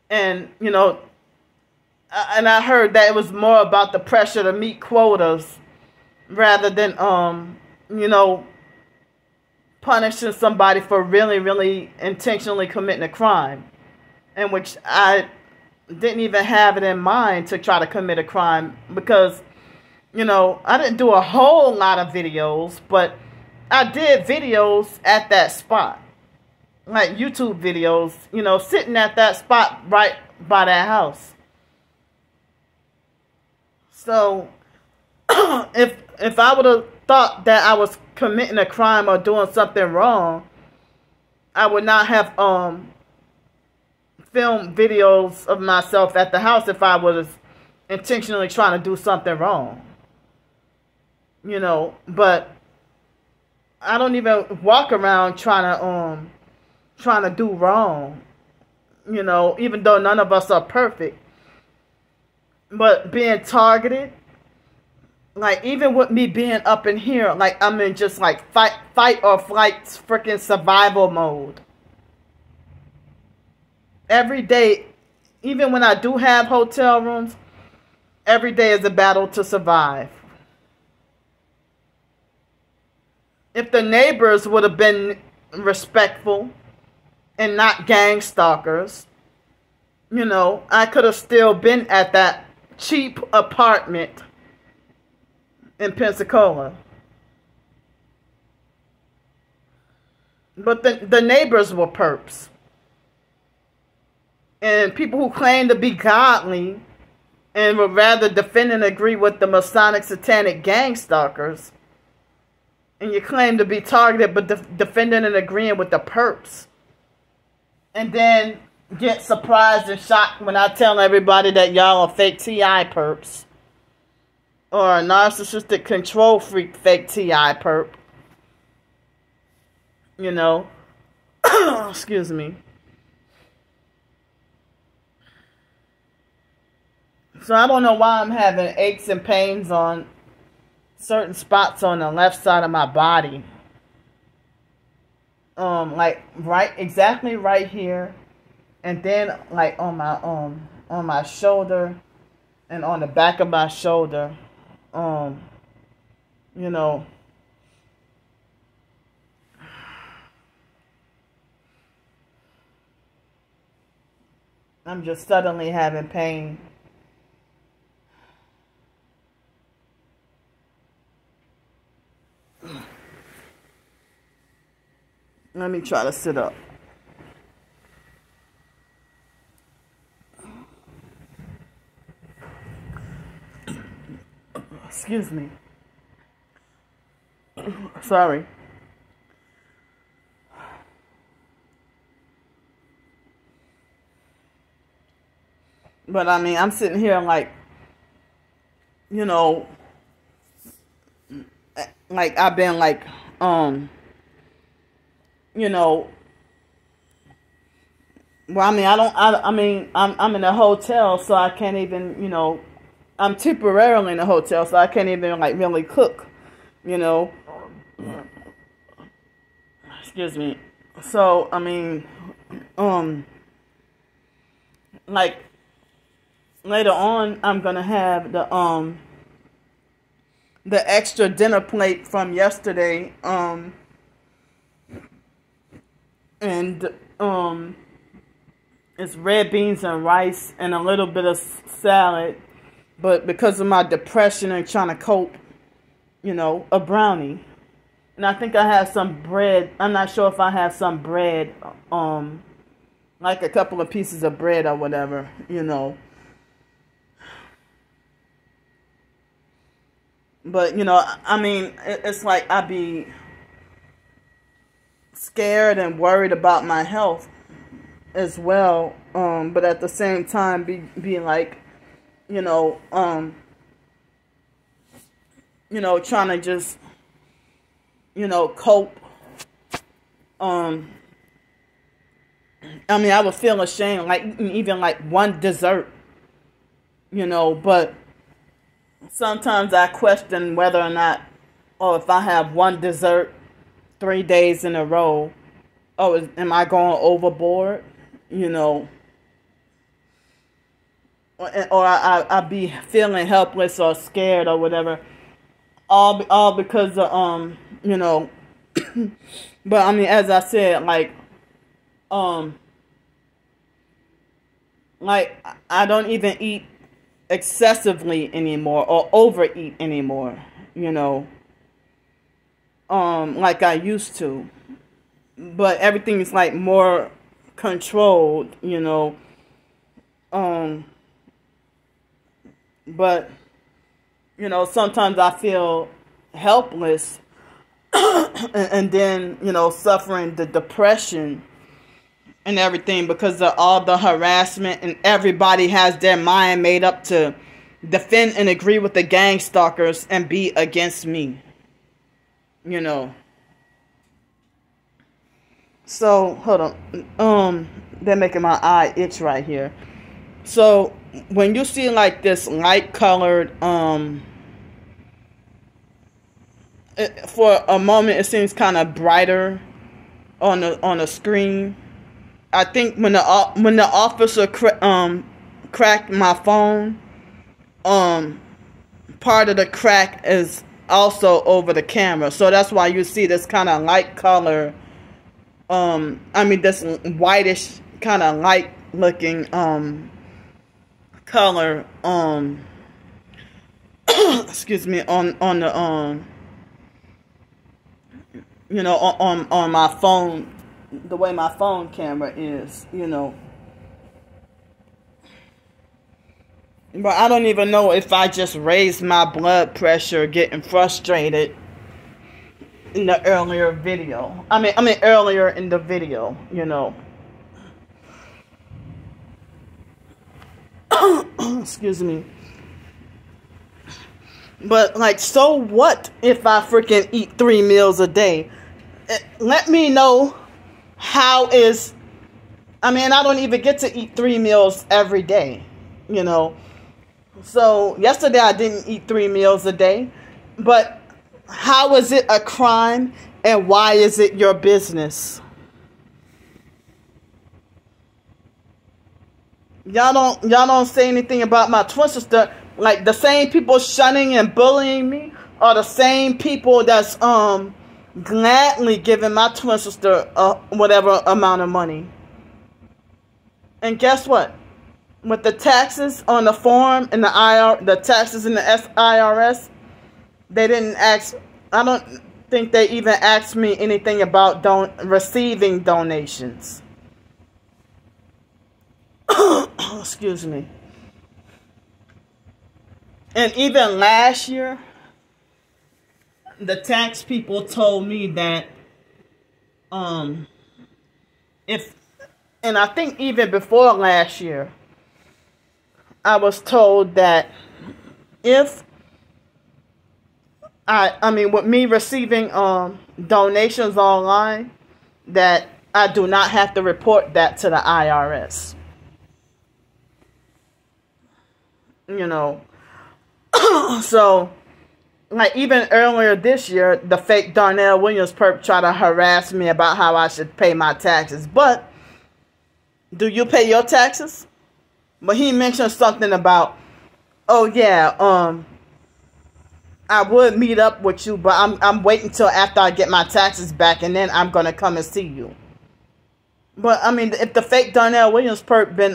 and you know, and I heard that it was more about the pressure to meet quotas rather than you know, punishing somebody for really, really intentionally committing a crime, in which I didn't even have it in mind to try to commit a crime, because, you know, I didn't do a whole lot of videos, but I did videos at that spot, like YouTube videos, you know, sitting at that spot right by that house. So if I would have thought that I was committing a crime or doing something wrong, I would not have filmed videos of myself at the house if I was intentionally trying to do something wrong. You know, but I don't even walk around trying to do wrong. You know, even though none of us are perfect. But being targeted, like even with me being up in here, like I'm in just like fight or flight freaking survival mode. Every day, even when I do have hotel rooms, every day is a battle to survive. If the neighbors would have been respectful and not gang stalkers, you know, I could have still been at that cheap apartment in Pensacola. But the neighbors were perps. And people who claim to be godly and would rather defend and agree with the Masonic satanic gang stalkers, and you claim to be targeted but defending and agreeing with the perps, and then get surprised and shocked when I tell everybody that y'all are fake TI perps, or a narcissistic control freak fake TI perp. You know. Excuse me. So I don't know why I'm having aches and pains on certain spots on the left side of my body. Like exactly right here, and then like on my shoulder and on the back of my shoulder. You know, I'm just suddenly having pain. Let me try to sit up. Excuse me. Sorry. But I mean, I'm sitting here like, you know, like I've been like, you know, well, I mean, I'm in a hotel, so I can't even, you know, I'm temporarily in a hotel, so I can't even like really cook, you know. Excuse me. So I mean, like later on, I'm gonna have the extra dinner plate from yesterday, and it's red beans and rice and a little bit of salad. But because of my depression and trying to cope, you know, a brownie. And I think I have some bread. I'm not sure if I have some bread, like a couple of pieces of bread or whatever, you know. But, you know, I mean, it's like I be scared and worried about my health as well. But at the same time, be like, you know, trying to just, you know, cope. I mean, I would feel ashamed, like even like one dessert, you know, but sometimes I question whether or not, or if I have one dessert 3 days in a row, am I going overboard, you know? Or I be feeling helpless or scared or whatever, all because of you know. But I mean, as I said, like I don't even eat excessively anymore or overeat anymore, you know, like I used to. But everything is like more controlled, you know. But, you know, sometimes I feel helpless and then, you know, suffering the depression and everything because of all the harassment, and everybody has their mind made up to defend and agree with the gang stalkers and be against me, you know. So, hold on. They're making my eye itch right here. So, when you see like this light colored, for a moment it seems kind of brighter on the screen. I think when the officer cracked my phone, part of the crack is also over the camera, so that's why you see this kind of light color. I mean this whitish kind of light looking color excuse me, on the you know, on my phone, the way my phone camera is, you know. But I don't even know if I just raised my blood pressure getting frustrated in the earlier video. I mean earlier in the video, you know. Excuse me. But like, so what if I freaking eat 3 meals a day? Let me know how is, I mean, I don't even get to eat 3 meals every day, you know. So yesterday I didn't eat 3 meals a day, but how is it a crime and why is it your business? Y'all don't say anything about my twin sister. Like, the same people shunning and bullying me are the same people that's gladly giving my twin sister whatever amount of money. And guess what? With the taxes on the form and the taxes in the IRS, they didn't ask. I don't think they even asked me anything about receiving donations. Excuse me. And even last year, the tax people told me that and I think even before last year, I was told that if I mean with me receiving donations online, that I do not have to report that to the IRS. You know, So, like, even earlier this year, the fake Darnell Williams perp tried to harass me about how I should pay my taxes. But, do you pay your taxes? But he mentioned something about, oh yeah, I would meet up with you, but I'm waiting till after I get my taxes back, and then I'm gonna come and see you. But I mean, if the fake Darnell Williams perp been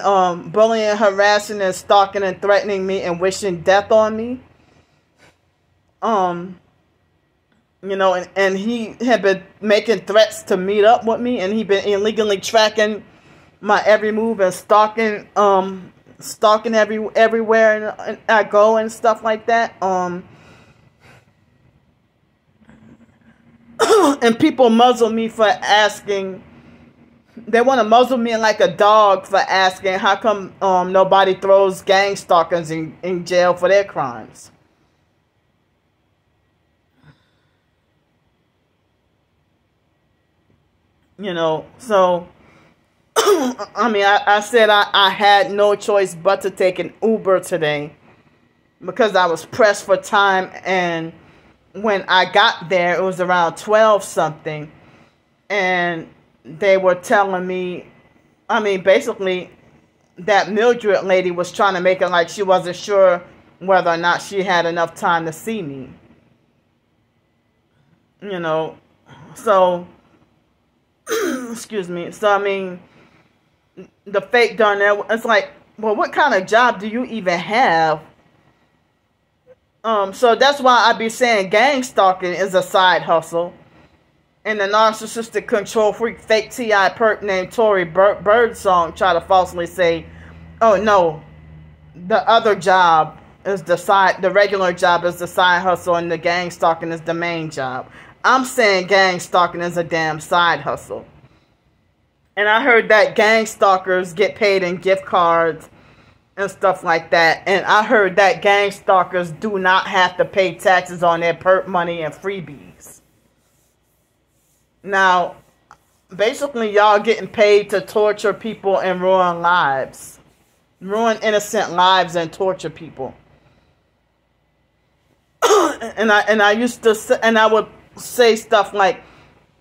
bullying, harassing, and stalking and threatening me and wishing death on me, you know, and he had been making threats to meet up with me, and he been illegally tracking my every move and stalking everywhere I go and stuff like that. And people muzzle me for asking. They want to muzzle me like a dog for asking how come nobody throws gang stalkers in jail for their crimes. You know, so I mean, I said I had no choice but to take an Uber today because I was pressed for time, and when I got there, it was around 12 something, and they were telling me, I mean, basically, that Mildred lady was trying to make it like she wasn't sure whether or not she had enough time to see me. You know, so, excuse me. So, I mean, the fake Darnell, it's like, well, what kind of job do you even have? So that's why I be saying gang stalking is a side hustle. And the narcissistic control freak fake T.I. perp named Tory Birdsong try to falsely say, oh no, the other job is the regular job is the side hustle and the gang stalking is the main job. I'm saying gang stalking is a damn side hustle. And I heard that gang stalkers get paid in gift cards and stuff like that. And I heard that gang stalkers do not have to pay taxes on their perp money and freebies. Now, basically, y'all getting paid to torture people and ruin lives. Ruin innocent lives and torture people. and I would say stuff like,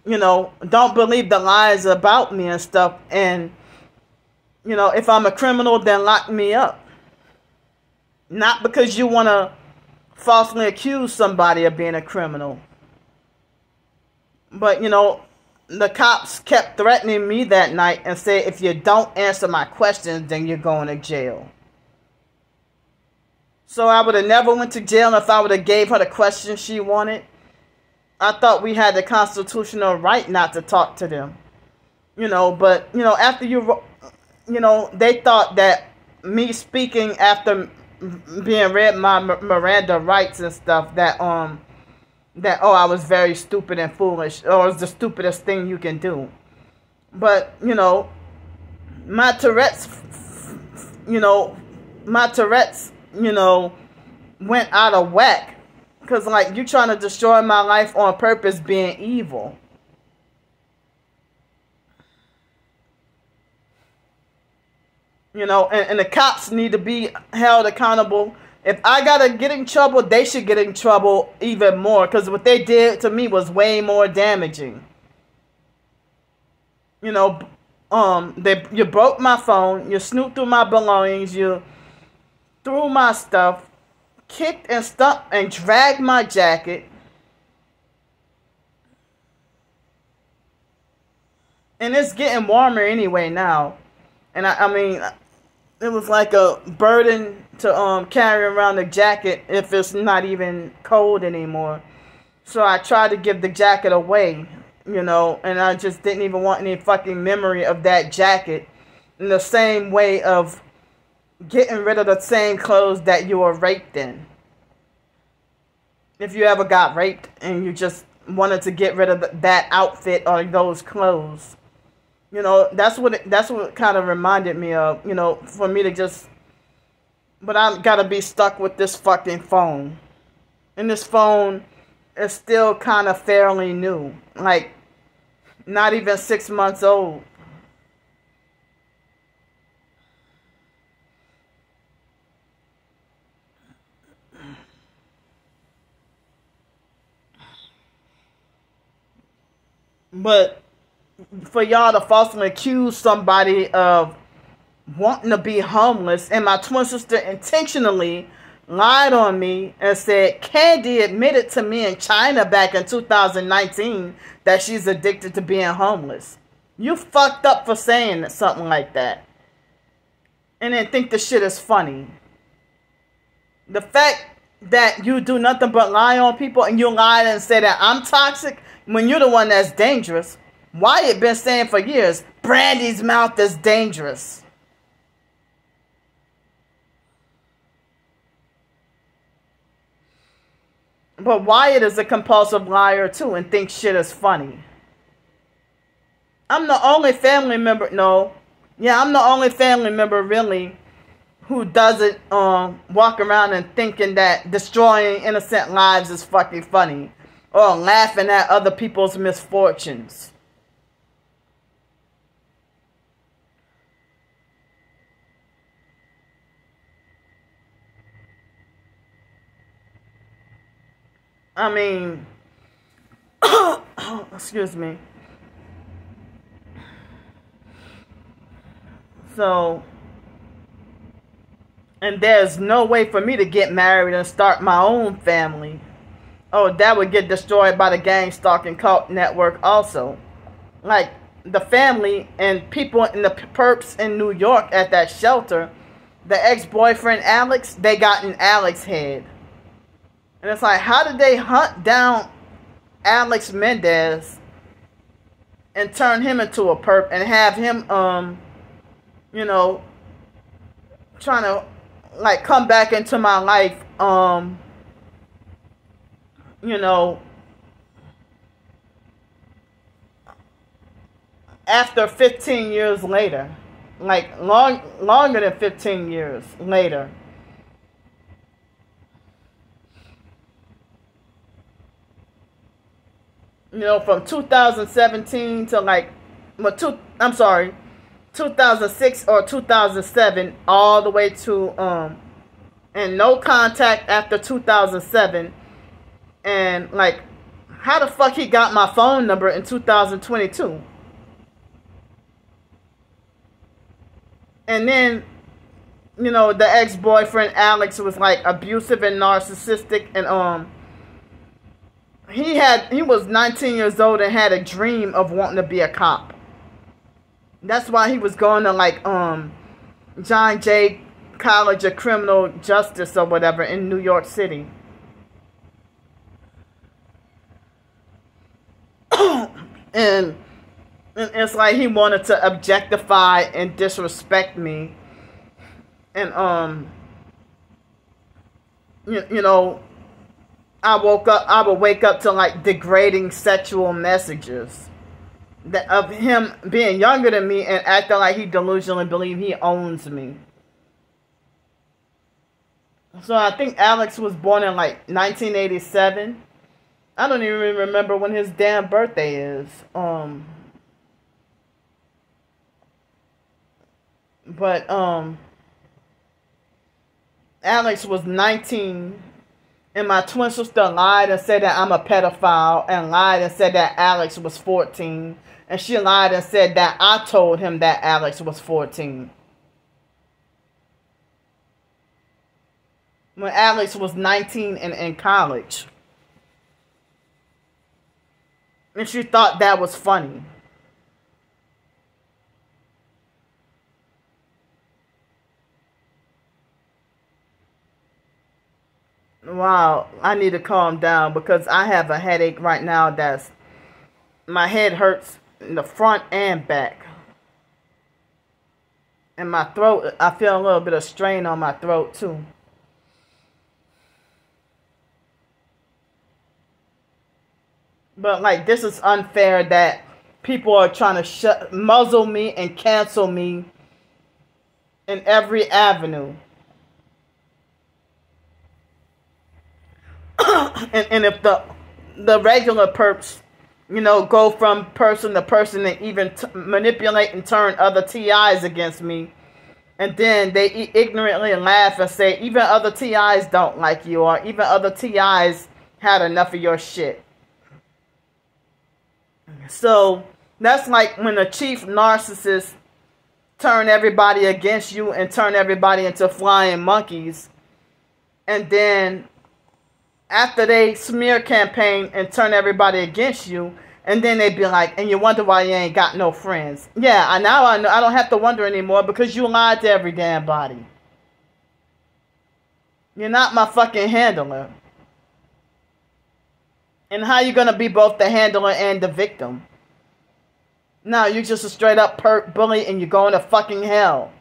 you know, don't believe the lies about me and stuff. And, you know, if I'm a criminal, then lock me up. Not because you want to falsely accuse somebody of being a criminal. But, you know, the cops kept threatening me that night and said, if you don't answer my questions, then you're going to jail. So I would have never went to jail if I would have gave her the questions she wanted. I thought we had the constitutional right not to talk to them. You know, but, you know, after you know, they thought that me speaking after being read my Miranda rights and stuff, that, oh, I was very stupid and foolish, or it's the stupidest thing you can do. But, you know, my Tourette's, you know, went out of whack. Because, like, you trying to destroy my life on purpose being evil. You know, and the cops need to be held accountable. If I gotta get in trouble, they should get in trouble even more. Because what they did to me was way more damaging. You know, you broke my phone, you snooped through my belongings, you threw my stuff, kicked and stumped and dragged my jacket. And it's getting warmer anyway now. And I mean, it was like a burden to carry around the jacket if it's not even cold anymore. So I tried to give the jacket away, you know, and I just didn't even want any fucking memory of that jacket. In the same way of getting rid of the same clothes that you were raped in. If you ever got raped and you just wanted to get rid of that outfit or those clothes. You know, that's what it kind of reminded me of, you know, for me to just, but I gotta be stuck with this fucking phone. And this phone is still kind of fairly new. Like, not even 6 months old. But for y'all to falsely accuse somebody of wanting to be homeless, and my twin sister intentionally lied on me and said Candy admitted to me in China back in 2019 that she's addicted to being homeless. You fucked up for saying something like that. And then think the shit is funny. The fact that you do nothing but lie on people, and you lied and say that I'm toxic when you're the one that's dangerous. Wyatt been saying for years, Brandy's mouth is dangerous. But Wyatt is a compulsive liar too and thinks shit is funny. I'm the only family member, I'm the only family member really who doesn't walk around and thinking that destroying innocent lives is fucking funny or laughing at other people's misfortunes. I mean, excuse me. So, and there's no way for me to get married and start my own family. Oh, that would get destroyed by the gang stalking cult network also. Like, the family and people in the perps in New York at that shelter, the ex-boyfriend Alex, they got in Alex's head. And it's like, how did they hunt down Alex Mendez and turn him into a perp and have him, trying to, like, come back into my life, after 15 years later. Like, longer than 15 years later. From 2017 to 2006 or 2007 all the way to and no contact after 2007. And like, how the fuck he got my phone number in 2022? And then the ex-boyfriend Alex was like abusive and narcissistic, and he was 19 years old and had a dream of wanting to be a cop. That's why he was going to like John Jay College of Criminal Justice or whatever in New York City. and it's like he wanted to objectify and disrespect me. And I would wake up to like degrading sexual messages of him being younger than me and acting like he delusionally believed he owns me. So I think Alex was born in like 1987. I don't even remember when his damn birthday is. But Alex was 19. And my twin sister lied and said that I'm a pedophile, and lied and said that Alex was 14. And she lied and said that I told him that Alex was 14. When Alex was 19 and in college. And she thought that was funny. Wow, I need to calm down because I have a headache right now my head hurts in the front and back. And my throat, I feel a little bit of strain on my throat too. But like, this is unfair that people are trying to muzzle me and cancel me in every avenue. and if the regular perps, go from person to person and even manipulate and turn other TIs against me, and then they ignorantly laugh and say even other TIs don't like you, or even other TIs had enough of your shit. So that's like when a chief narcissist turn everybody against you and turn everybody into flying monkeys. And then after they smear campaign and turn everybody against you, and then they be like, and you wonder why you ain't got no friends. Yeah, now I know. I don't have to wonder anymore because you lied to every damn body. You're not my fucking handler. And how you gonna be both the handler and the victim? No, you're just a straight up bully and you're going to fucking hell.